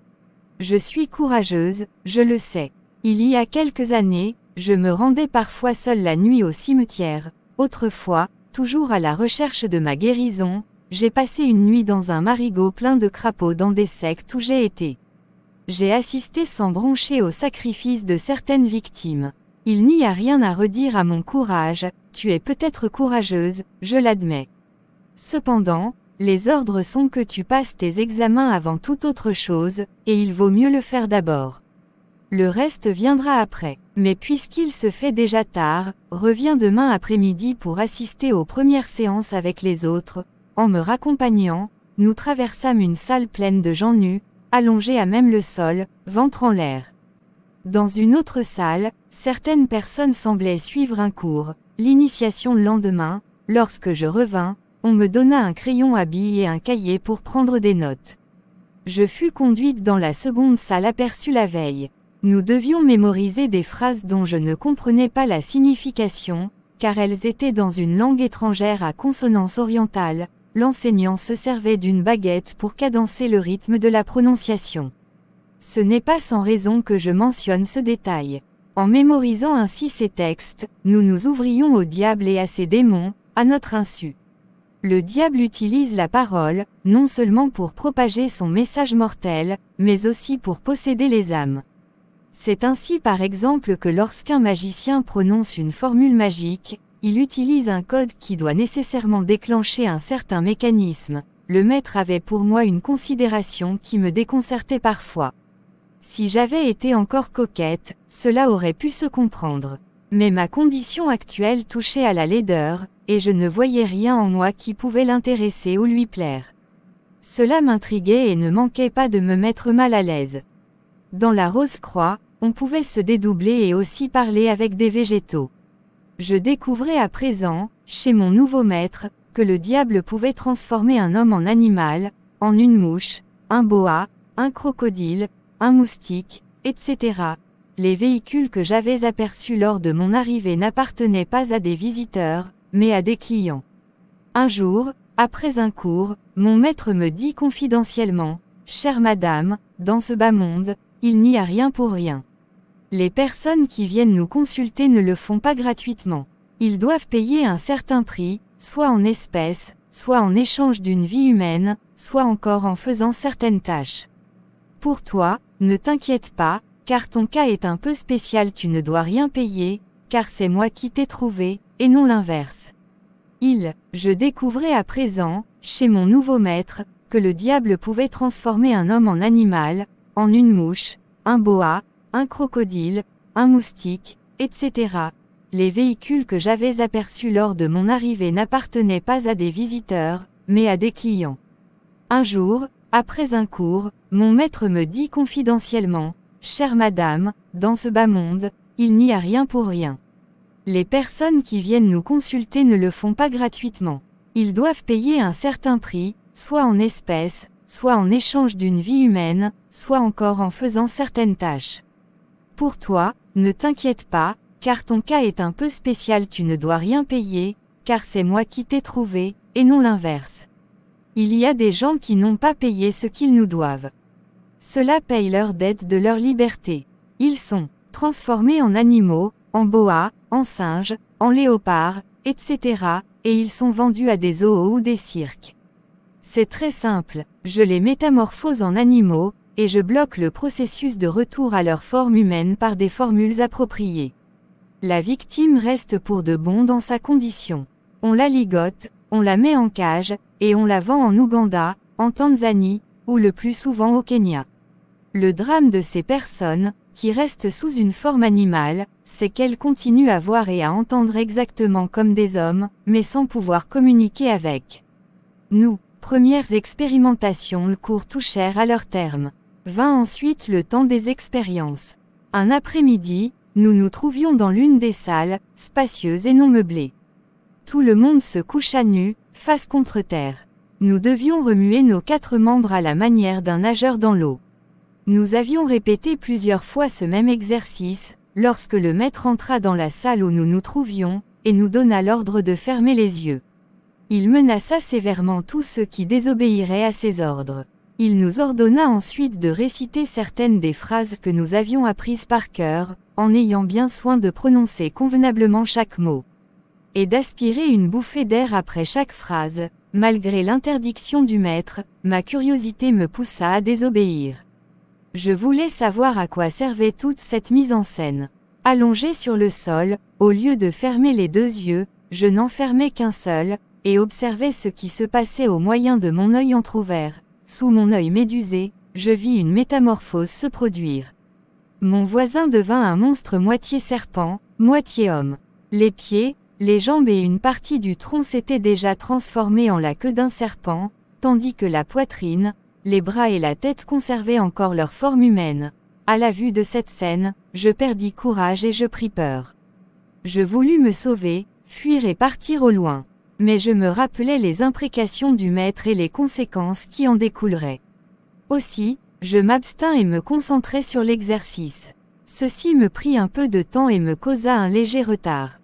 Je suis courageuse, je le sais. Il y a quelques années, je me rendais parfois seule la nuit au cimetière. Autrefois, toujours à la recherche de ma guérison, j'ai passé une nuit dans un marigot plein de crapauds dans des sectes où j'ai été. J'ai assisté sans broncher au sacrifice de certaines victimes. Il n'y a rien à redire à mon courage, tu es peut-être courageuse, je l'admets. Cependant, les ordres sont que tu passes tes examens avant toute autre chose, et il vaut mieux le faire d'abord. Le reste viendra après. Mais puisqu'il se fait déjà tard, reviens demain après-midi pour assister aux premières séances avec les autres. En me raccompagnant, nous traversâmes une salle pleine de gens nus, allongés à même le sol, ventre en l'air. Dans une autre salle, certaines personnes semblaient suivre un cours, l'initiation le lendemain. Lorsque je revins, on me donna un crayon à billes et un cahier pour prendre des notes. Je fus conduite dans la seconde salle aperçue la veille. Nous devions mémoriser des phrases dont je ne comprenais pas la signification, car elles étaient dans une langue étrangère à consonance orientale. L'enseignant se servait d'une baguette pour cadencer le rythme de la prononciation. Ce n'est pas sans raison que je mentionne ce détail. En mémorisant ainsi ces textes, nous nous ouvrions au diable et à ses démons, à notre insu. Le diable utilise la parole, non seulement pour propager son message mortel, mais aussi pour posséder les âmes. C'est ainsi par exemple que lorsqu'un magicien prononce une formule magique, il utilise un code qui doit nécessairement déclencher un certain mécanisme. Le maître avait pour moi une considération qui me déconcertait parfois. Si j'avais été encore coquette, cela aurait pu se comprendre. Mais ma condition actuelle touchait à la laideur, et je ne voyais rien en moi qui pouvait l'intéresser ou lui plaire. Cela m'intriguait et ne manquait pas de me mettre mal à l'aise. Dans la Rose-Croix, on pouvait se dédoubler et aussi parler avec des végétaux. Je découvrais à présent, chez mon nouveau maître, que le diable pouvait transformer un homme en animal, en une mouche, un boa, un crocodile, un moustique, etc. Les véhicules que j'avais aperçus lors de mon arrivée n'appartenaient pas à des visiteurs, mais à des clients. Un jour, après un cours, mon maître me dit confidentiellement, « Chère madame, dans ce bas monde, il n'y a rien pour rien. Les personnes qui viennent nous consulter ne le font pas gratuitement. Ils doivent payer un certain prix, soit en espèces, soit en échange d'une vie humaine, soit encore en faisant certaines tâches. Pour toi, ne t'inquiète pas, car ton cas est un peu spécial, tu ne dois rien payer, car c'est moi qui t'ai trouvé, et non l'inverse. » Je découvrais à présent, chez mon nouveau maître, que le diable pouvait transformer un homme en animal, en une mouche, un boa, un crocodile, un moustique, etc. Les véhicules que j'avais aperçus lors de mon arrivée n'appartenaient pas à des visiteurs, mais à des clients. Un jour, après un cours, mon maître me dit confidentiellement, « Chère madame, dans ce bas monde, il n'y a rien pour rien. Les personnes qui viennent nous consulter ne le font pas gratuitement. Ils doivent payer un certain prix, soit en espèces, soit en échange d'une vie humaine, soit encore en faisant certaines tâches. Pour toi, ne t'inquiète pas, car ton cas est un peu spécial, tu ne dois rien payer, car c'est moi qui t'ai trouvé, et non l'inverse. Il y a des gens qui n'ont pas payé ce qu'ils nous doivent. Cela paye leur dette de leur liberté. Ils sont transformés en animaux, en boas, en singes, en léopards, etc., et ils sont vendus à des zoos ou des cirques. C'est très simple, je les métamorphose en animaux, et je bloque le processus de retour à leur forme humaine par des formules appropriées. La victime reste pour de bon dans sa condition. On la ligote, on la met en cage, et on la vend en Ouganda, en Tanzanie, ou le plus souvent au Kenya. Le drame de ces personnes, qui restent sous une forme animale, c'est qu'elles continuent à voir et à entendre exactement comme des hommes, mais sans pouvoir communiquer avec nous. Premières expérimentations le cours touchèrent à leur terme. Vint ensuite le temps des expériences. Un après-midi, nous nous trouvions dans l'une des salles, spacieuse et non meublée. Tout le monde se coucha nu, face contre terre. Nous devions remuer nos 4 membres à la manière d'un nageur dans l'eau. Nous avions répété plusieurs fois ce même exercice, lorsque le maître entra dans la salle où nous nous trouvions, et nous donna l'ordre de fermer les yeux. Il menaça sévèrement tous ceux qui désobéiraient à ses ordres. Il nous ordonna ensuite de réciter certaines des phrases que nous avions apprises par cœur, en ayant bien soin de prononcer convenablement chaque mot. Et d'aspirer une bouffée d'air après chaque phrase. Malgré l'interdiction du maître, ma curiosité me poussa à désobéir. Je voulais savoir à quoi servait toute cette mise en scène. Allongé sur le sol, au lieu de fermer les 2 yeux, je n'en fermais qu'un seul, et observais ce qui se passait au moyen de mon œil entrouvert. Sous mon œil médusé, je vis une métamorphose se produire. Mon voisin devint un monstre moitié serpent, moitié homme. Les pieds, les jambes et une partie du tronc s'étaient déjà transformés en la queue d'un serpent, tandis que la poitrine, les bras et la tête conservaient encore leur forme humaine. À la vue de cette scène, je perdis courage et je pris peur. Je voulus me sauver, fuir et partir au loin. Mais je me rappelais les imprécations du maître et les conséquences qui en découleraient. Aussi, je m'abstins et me concentrai sur l'exercice. Ceci me prit un peu de temps et me causa un léger retard.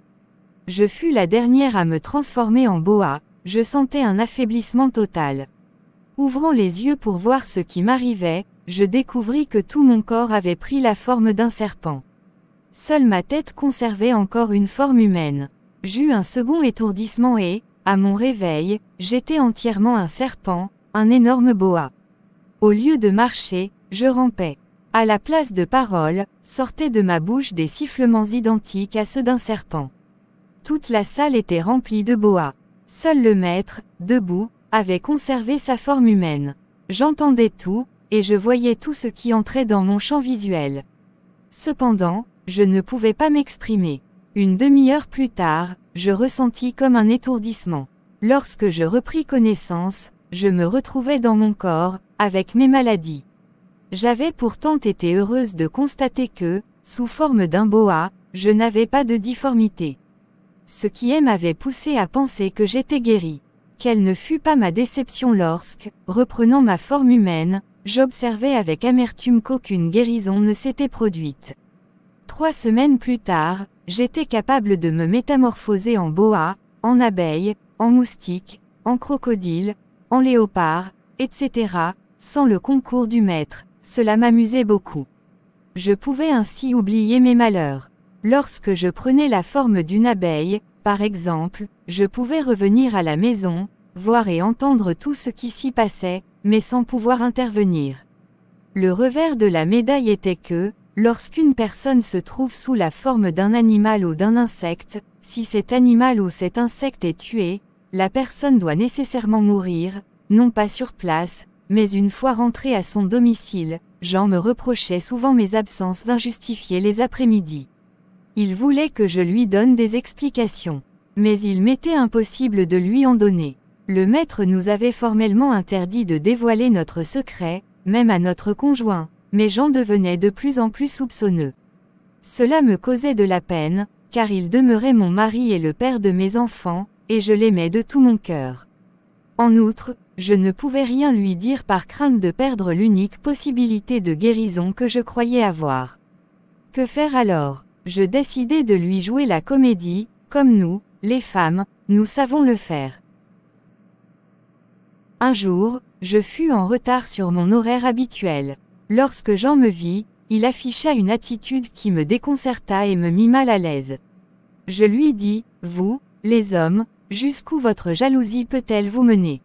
Je fus la dernière à me transformer en boa, je sentais un affaiblissement total. Ouvrant les yeux pour voir ce qui m'arrivait, je découvris que tout mon corps avait pris la forme d'un serpent. Seule ma tête conservait encore une forme humaine. J'eus un second étourdissement et, à mon réveil, j'étais entièrement un serpent, un énorme boa. Au lieu de marcher, je rampais. À la place de paroles, sortaient de ma bouche des sifflements identiques à ceux d'un serpent. Toute la salle était remplie de boas. Seul le maître, debout, avait conservé sa forme humaine. J'entendais tout, et je voyais tout ce qui entrait dans mon champ visuel. Cependant, je ne pouvais pas m'exprimer. Une demi-heure plus tard, je ressentis comme un étourdissement. Lorsque je repris connaissance, je me retrouvais dans mon corps, avec mes maladies. J'avais pourtant été heureuse de constater que, sous forme d'un boa, je n'avais pas de difformité. Ce qui m'avait poussé à penser que j'étais guérie. Quelle ne fut pas ma déception lorsque, reprenant ma forme humaine, j'observais avec amertume qu'aucune guérison ne s'était produite. 3 semaines plus tard, j'étais capable de me métamorphoser en boa, en abeille, en moustique, en crocodile, en léopard, etc., sans le concours du maître. Cela m'amusait beaucoup. Je pouvais ainsi oublier mes malheurs. Lorsque je prenais la forme d'une abeille, par exemple, je pouvais revenir à la maison, voir et entendre tout ce qui s'y passait, mais sans pouvoir intervenir. Le revers de la médaille était que, lorsqu'une personne se trouve sous la forme d'un animal ou d'un insecte, si cet animal ou cet insecte est tué, la personne doit nécessairement mourir, non pas sur place, mais une fois rentré à son domicile. Jean me reprochait souvent mes absences injustifiées les après-midi. Il voulait que je lui donne des explications. Mais il m'était impossible de lui en donner. Le maître nous avait formellement interdit de dévoiler notre secret, même à notre conjoint, mais Jean devenait de plus en plus soupçonneux. Cela me causait de la peine, car il demeurait mon mari et le père de mes enfants, et je l'aimais de tout mon cœur. En outre, je ne pouvais rien lui dire par crainte de perdre l'unique possibilité de guérison que je croyais avoir. Que faire alors? Je décidai de lui jouer la comédie, comme nous, les femmes, nous savons le faire. Un jour, je fus en retard sur mon horaire habituel. Lorsque Jean me vit, il afficha une attitude qui me déconcerta et me mit mal à l'aise. Je lui dis, « Vous, les hommes, jusqu'où votre jalousie peut-elle vous mener?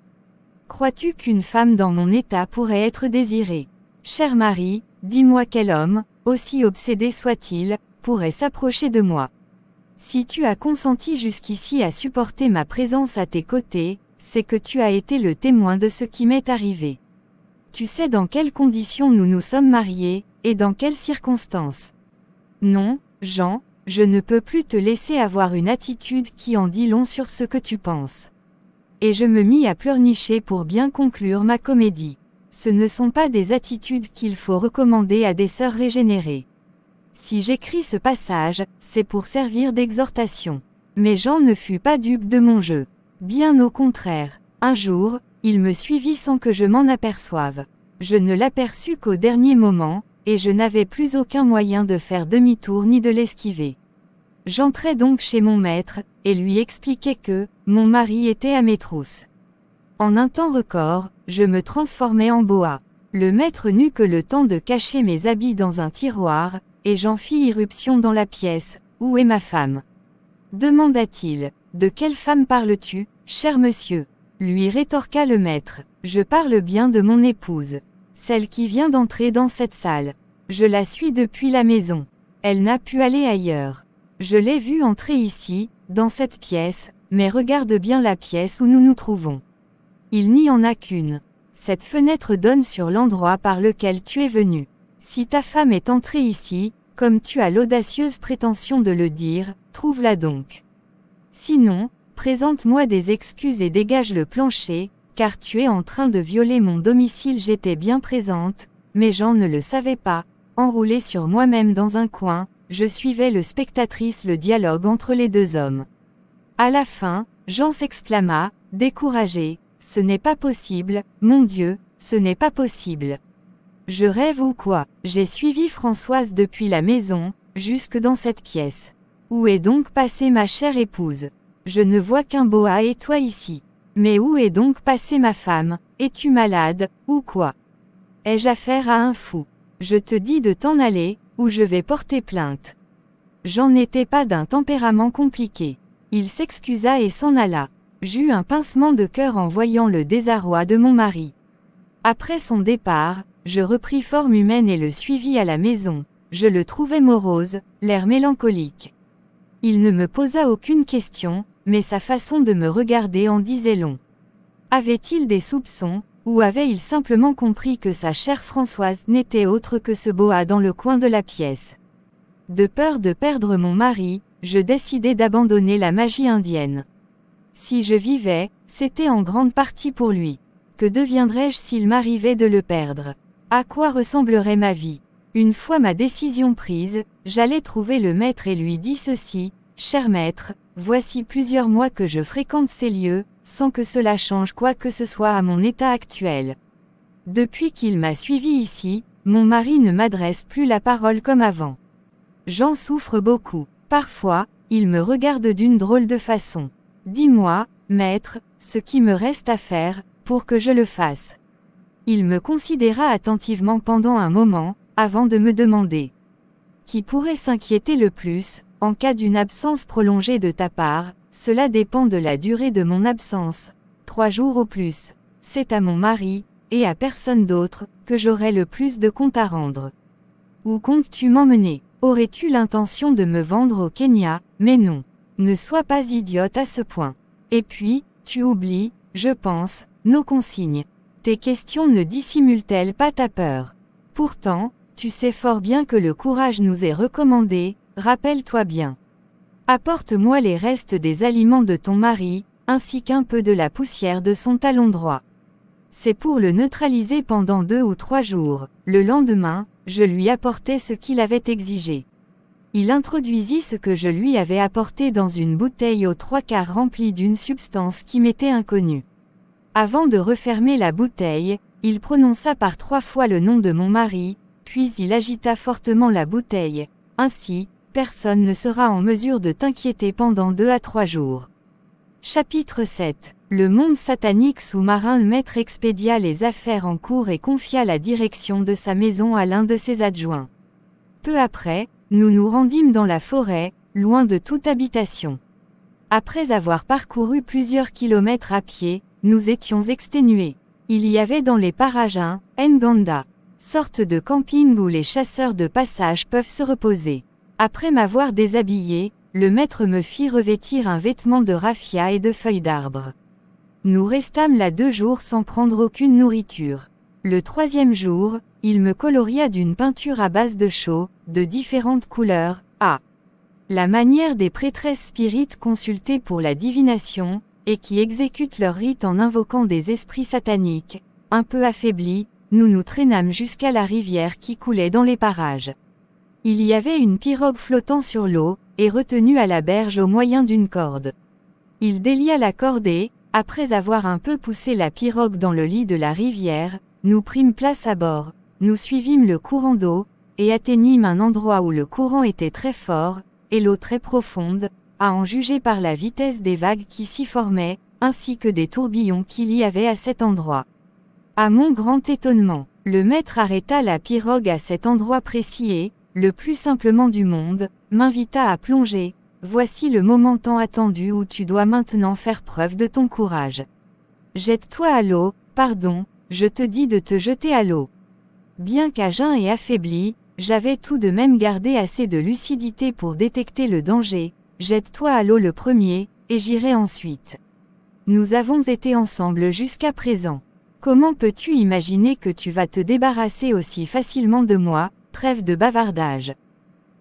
Crois-tu qu'une femme dans mon état pourrait être désirée? Cher mari, dis-moi quel homme, aussi obsédé soit-il, pourrait s'approcher de moi. Si tu as consenti jusqu'ici à supporter ma présence à tes côtés, c'est que tu as été le témoin de ce qui m'est arrivé. Tu sais dans quelles conditions nous nous sommes mariés, et dans quelles circonstances. Non, Jean, je ne peux plus te laisser avoir une attitude qui en dit long sur ce que tu penses. Et je me mis à pleurnicher pour bien conclure ma comédie. Ce ne sont pas des attitudes qu'il faut recommander à des sœurs régénérées. Si j'écris ce passage, c'est pour servir d'exhortation. Mais Jean ne fut pas dupe de mon jeu. Bien au contraire. Un jour, il me suivit sans que je m'en aperçoive. Je ne l'aperçus qu'au dernier moment, et je n'avais plus aucun moyen de faire demi-tour ni de l'esquiver. J'entrai donc chez mon maître, et lui expliquai que, mon mari était à mes trousses. En un temps record, je me transformai en boa. Le maître n'eut que le temps de cacher mes habits dans un tiroir, et j'en fis irruption dans la pièce. Où est ma femme? Demanda-t-il. De quelle femme parles-tu, cher monsieur? Lui rétorqua le maître. Je parle bien de mon épouse. Celle qui vient d'entrer dans cette salle. Je la suis depuis la maison. Elle n'a pu aller ailleurs. Je l'ai vue entrer ici, dans cette pièce, mais regarde bien la pièce où nous nous trouvons. Il n'y en a qu'une. Cette fenêtre donne sur l'endroit par lequel tu es venu. Si ta femme est entrée ici, comme tu as l'audacieuse prétention de le dire, trouve-la donc. Sinon, présente-moi des excuses et dégage le plancher, car tu es en train de violer mon domicile. J'étais bien présente, mais Jean ne le savait pas. Enroulé sur moi-même dans un coin, je suivais le spectatrice le dialogue entre les deux hommes. À la fin, Jean s'exclama, découragé, « Ce n'est pas possible, mon Dieu, ce n'est pas possible. Je rêve ou quoi? J'ai suivi Françoise depuis la maison, jusque dans cette pièce. Où est donc passée ma chère épouse? Je ne vois qu'un boa et toi ici. Mais où est donc passée ma femme? Es-tu malade, ou quoi? Ai-je affaire à un fou? Je te dis de t'en aller, ou je vais porter plainte. » Jean n'était pas d'un tempérament compliqué. Il s'excusa et s'en alla. J'eus un pincement de cœur en voyant le désarroi de mon mari. Après son départ, je repris forme humaine et le suivis à la maison. Je le trouvai morose, l'air mélancolique. Il ne me posa aucune question, mais sa façon de me regarder en disait long. Avait-il des soupçons, ou avait-il simplement compris que sa chère Françoise n'était autre que ce boa dans le coin de la pièce? De peur de perdre mon mari, je décidai d'abandonner la magie indienne. Si je vivais, c'était en grande partie pour lui. Que deviendrais-je s'il m'arrivait de le perdre? À quoi ressemblerait ma vie? Une fois ma décision prise, j'allai trouver le maître et lui dis ceci, « Cher maître, voici plusieurs mois que je fréquente ces lieux, sans que cela change quoi que ce soit à mon état actuel. Depuis qu'il m'a suivi ici, mon mari ne m'adresse plus la parole comme avant. J'en souffre beaucoup. Parfois, il me regarde d'une drôle de façon. Dis-moi, maître, ce qui me reste à faire, pour que je le fasse. » Il me considéra attentivement pendant un moment, avant de me demander. « Qui pourrait s'inquiéter le plus, en cas d'une absence prolongée de ta part? Cela dépend de la durée de mon absence. 3 jours au plus. C'est à mon mari, et à personne d'autre, que j'aurai le plus de compte à rendre. Où comptes-tu m'emmener? Aurais-tu l'intention de me vendre au Kenya? Mais non. Ne sois pas idiote à ce point. Et puis, tu oublies, je pense, nos consignes. Tes questions ne dissimulent-elles pas ta peur? Pourtant, tu sais fort bien que le courage nous est recommandé, rappelle-toi bien. Apporte-moi les restes des aliments de ton mari, ainsi qu'un peu de la poussière de son talon droit. C'est pour le neutraliser pendant 2 ou 3 jours. Le lendemain, je lui apportai ce qu'il avait exigé. Il introduisit ce que je lui avais apporté dans une bouteille aux 3/4 remplie d'une substance qui m'était inconnue. Avant de refermer la bouteille, il prononça par 3 fois le nom de mon mari, puis il agita fortement la bouteille. Ainsi, personne ne sera en mesure de t'inquiéter pendant 2 à 3 jours. Chapitre 7. Le monde satanique sous-marin. Le maître expédia les affaires en cours et confia la direction de sa maison à l'un de ses adjoints. Peu après, nous nous rendîmes dans la forêt, loin de toute habitation. Après avoir parcouru plusieurs kilomètres à pied, nous étions exténués. Il y avait dans les parages un nganda, sorte de camping où les chasseurs de passage peuvent se reposer. Après m'avoir déshabillé, le maître me fit revêtir un vêtement de raffia et de feuilles d'arbre. Nous restâmes là 2 jours sans prendre aucune nourriture. Le troisième jour, il me coloria d'une peinture à base de chaux, de différentes couleurs, à la manière des prêtresses spirites consultées pour la divination, et qui exécutent leur rite en invoquant des esprits sataniques. Un peu affaiblis, nous nous traînâmes jusqu'à la rivière qui coulait dans les parages. Il y avait une pirogue flottant sur l'eau, et retenue à la berge au moyen d'une corde. Il délia la corde et, après avoir un peu poussé la pirogue dans le lit de la rivière, nous prîmes place à bord, nous suivîmes le courant d'eau, et atteignîmes un endroit où le courant était très fort, et l'eau très profonde, à en juger par la vitesse des vagues qui s'y formaient, ainsi que des tourbillons qu'il y avait à cet endroit. À mon grand étonnement, le maître arrêta la pirogue à cet endroit précis et, le plus simplement du monde, m'invita à plonger. Voici le moment tant attendu où tu dois maintenant faire preuve de ton courage. Jette-toi à l'eau, pardon, je te dis de te jeter à l'eau. Bien qu'à jeun et affaibli, j'avais tout de même gardé assez de lucidité pour détecter le danger. Jette-toi à l'eau le premier, et j'irai ensuite. Nous avons été ensemble jusqu'à présent. Comment peux-tu imaginer que tu vas te débarrasser aussi facilement de moi? Trêve de bavardage.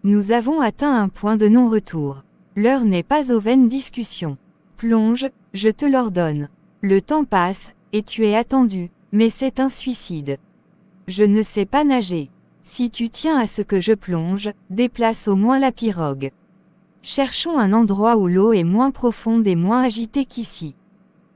Nous avons atteint un point de non-retour. L'heure n'est pas aux vaines discussions. Plonge, je te l'ordonne. Le temps passe, et tu es attendu, mais c'est un suicide. Je ne sais pas nager. Si tu tiens à ce que je plonge, déplace au moins la pirogue. Cherchons un endroit où l'eau est moins profonde et moins agitée qu'ici.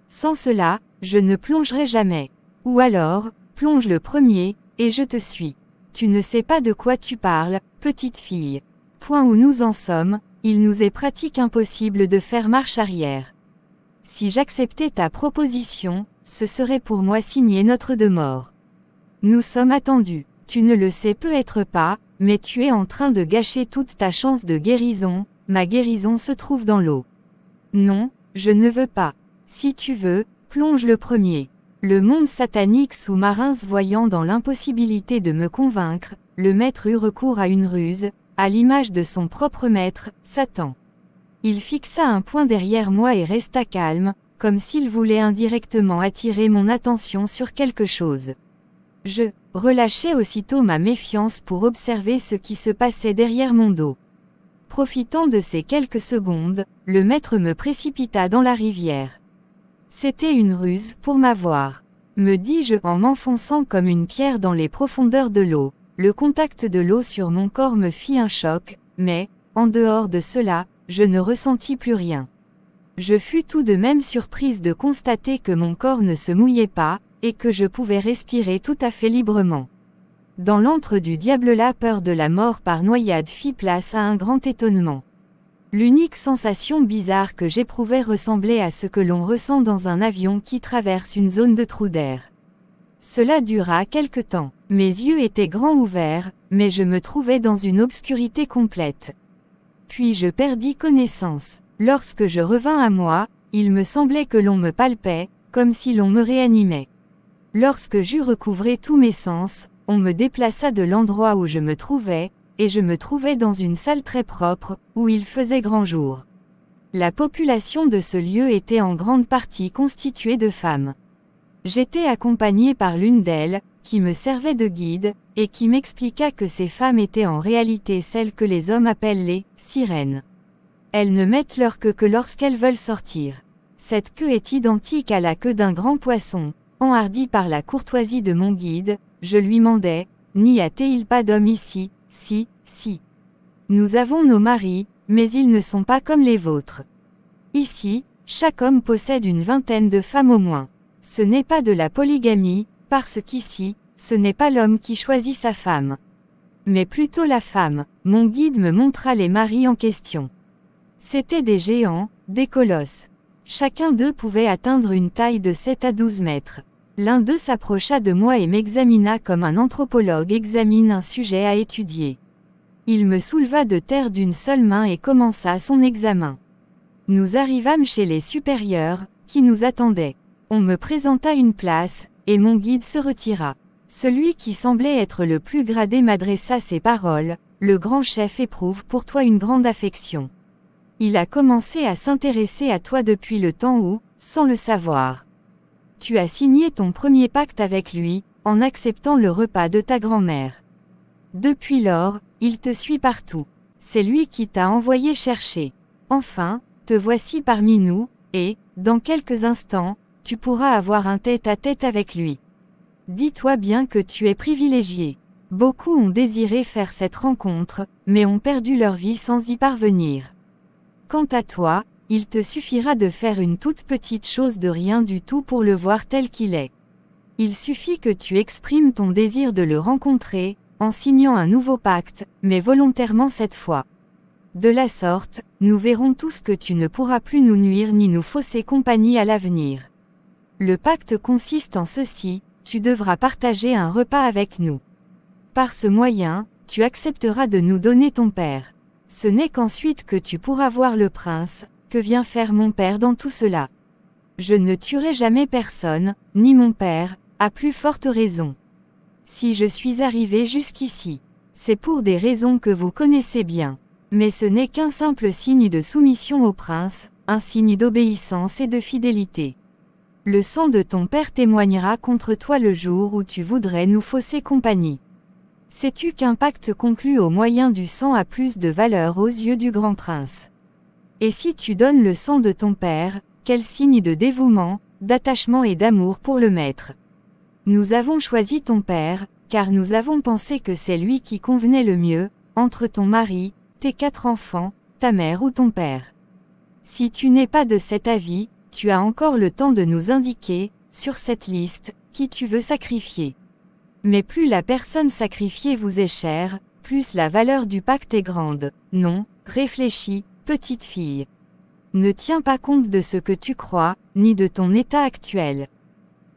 Sans cela, je ne plongerai jamais. Ou alors, plonge le premier, et je te suis. Tu ne sais pas de quoi tu parles, petite fille. Point où nous en sommes, il nous est pratique impossible de faire marche arrière. Si j'acceptais ta proposition, ce serait pour moi signer notre de mort. Nous sommes attendus. Tu ne le sais peut-être pas, mais tu es en train de gâcher toute ta chance de guérison. Ma guérison se trouve dans l'eau. Non, je ne veux pas. Si tu veux, plonge le premier. Le monde satanique sous-marin se voyant dans l'impossibilité de me convaincre, le maître eut recours à une ruse, à l'image de son propre maître, Satan. Il fixa un point derrière moi et resta calme, comme s'il voulait indirectement attirer mon attention sur quelque chose. Je relâchai aussitôt ma méfiance pour observer ce qui se passait derrière mon dos. Profitant de ces quelques secondes, le maître me précipita dans la rivière. C'était une ruse pour m'avoir, me dis-je en m'enfonçant comme une pierre dans les profondeurs de l'eau. Le contact de l'eau sur mon corps me fit un choc, mais, en dehors de cela, je ne ressentis plus rien. Je fus tout de même surprise de constater que mon corps ne se mouillait pas, et que je pouvais respirer tout à fait librement. Dans l'antre du diable, la peur de la mort par noyade fit place à un grand étonnement. L'unique sensation bizarre que j'éprouvais ressemblait à ce que l'on ressent dans un avion qui traverse une zone de trou d'air. Cela dura quelque temps. Mes yeux étaient grands ouverts, mais je me trouvais dans une obscurité complète. Puis je perdis connaissance. Lorsque je revins à moi, il me semblait que l'on me palpait, comme si l'on me réanimait. Lorsque j'eus recouvré tous mes sens, on me déplaça de l'endroit où je me trouvais, et je me trouvais dans une salle très propre, où il faisait grand jour. La population de ce lieu était en grande partie constituée de femmes. J'étais accompagnée par l'une d'elles, qui me servait de guide, et qui m'expliqua que ces femmes étaient en réalité celles que les hommes appellent les sirènes. Elles ne mettent leur queue que lorsqu'elles veulent sortir. Cette queue est identique à la queue d'un grand poisson. Enhardi par la courtoisie de mon guide, je lui mandai, n'y a-t-il pas d'hommes ici? Si. Nous avons nos maris, mais ils ne sont pas comme les vôtres. Ici, chaque homme possède une vingtaine de femmes au moins. Ce n'est pas de la polygamie, parce qu'ici, ce n'est pas l'homme qui choisit sa femme, mais plutôt la femme. Mon guide me montra les maris en question. C'étaient des géants, des colosses. Chacun d'eux pouvait atteindre une taille de 7 à 12 mètres. L'un d'eux s'approcha de moi et m'examina comme un anthropologue examine un sujet à étudier. Il me souleva de terre d'une seule main et commença son examen. Nous arrivâmes chez les supérieurs, qui nous attendaient. On me présenta une place, et mon guide se retira. Celui qui semblait être le plus gradé m'adressa ces paroles, « Le grand chef éprouve pour toi une grande affection. Il a commencé à s'intéresser à toi depuis le temps où, sans le savoir, tu as signé ton premier pacte avec lui, en acceptant le repas de ta grand-mère. Depuis lors, il te suit partout. C'est lui qui t'a envoyé chercher. Enfin, te voici parmi nous, et, dans quelques instants, tu pourras avoir un tête-à-tête avec lui. Dis-toi bien que tu es privilégié. Beaucoup ont désiré faire cette rencontre, mais ont perdu leur vie sans y parvenir. Quant à toi, il te suffira de faire une toute petite chose de rien du tout pour le voir tel qu'il est. Il suffit que tu exprimes ton désir de le rencontrer, en signant un nouveau pacte, mais volontairement cette fois. De la sorte, nous verrons tous que tu ne pourras plus nous nuire ni nous fausser compagnie à l'avenir. Le pacte consiste en ceci, tu devras partager un repas avec nous. Par ce moyen, tu accepteras de nous donner ton père. Ce n'est qu'ensuite que tu pourras voir le prince, que vient faire mon père dans tout cela. Je ne tuerai jamais personne, ni mon père, à plus forte raison. Si je suis arrivé jusqu'ici, c'est pour des raisons que vous connaissez bien. Mais ce n'est qu'un simple signe de soumission au prince, un signe d'obéissance et de fidélité. Le sang de ton père témoignera contre toi le jour où tu voudrais nous fausser compagnie. Sais-tu qu'un pacte conclu au moyen du sang a plus de valeur aux yeux du grand prince? Et si tu donnes le sang de ton père, quel signe de dévouement, d'attachement et d'amour pour le maître? Nous avons choisi ton père, car nous avons pensé que c'est lui qui convenait le mieux, entre ton mari, tes 4 enfants, ta mère ou ton père. Si tu n'es pas de cet avis, tu as encore le temps de nous indiquer, sur cette liste, qui tu veux sacrifier. Mais plus la personne sacrifiée vous est chère, plus la valeur du pacte est grande. Non, réfléchis, petite fille. Ne tiens pas compte de ce que tu crois, ni de ton état actuel.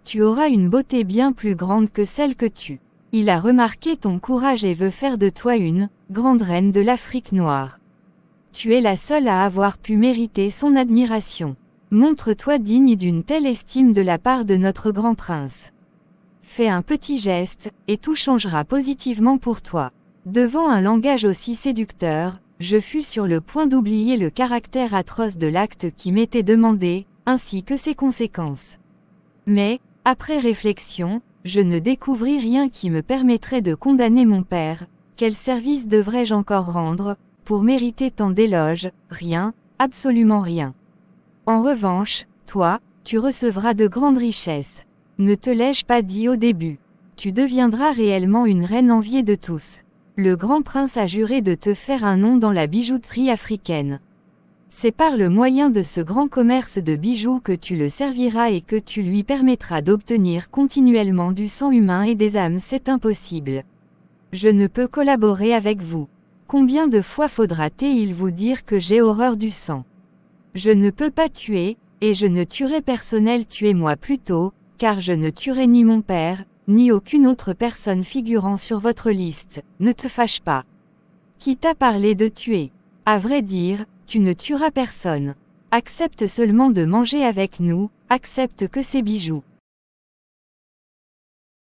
Tu auras une beauté bien plus grande que celle que tu. Il a remarqué ton courage et veut faire de toi une grande reine de l'Afrique noire. Tu es la seule à avoir pu mériter son admiration. Montre-toi digne d'une telle estime de la part de notre grand prince. Fais un petit geste, et tout changera positivement pour toi. Devant un langage aussi séducteur, je fus sur le point d'oublier le caractère atroce de l'acte qui m'était demandé, ainsi que ses conséquences. Mais, après réflexion, je ne découvris rien qui me permettrait de condamner mon père. Quel service devrais-je encore rendre, pour mériter tant d'éloges? Rien, absolument rien. En revanche, toi, tu recevras de grandes richesses. Ne te l'ai-je pas dit au début? Tu deviendras réellement une reine enviée de tous. Le grand prince a juré de te faire un nom dans la bijouterie africaine. C'est par le moyen de ce grand commerce de bijoux que tu le serviras et que tu lui permettras d'obtenir continuellement du sang humain et des âmes. C'est impossible. Je ne peux collaborer avec vous. Combien de fois faudra-t-il vous dire que j'ai horreur du sang? Je ne peux pas tuer, et je ne tuerai personne. Tuez-moi plutôt, car je ne tuerai ni mon père, ni aucune autre personne figurant sur votre liste. Ne te fâche pas. Qui t'a parlé de tuer? À vrai dire, tu ne tueras personne. Accepte seulement de manger avec nous, accepte que ces bijoux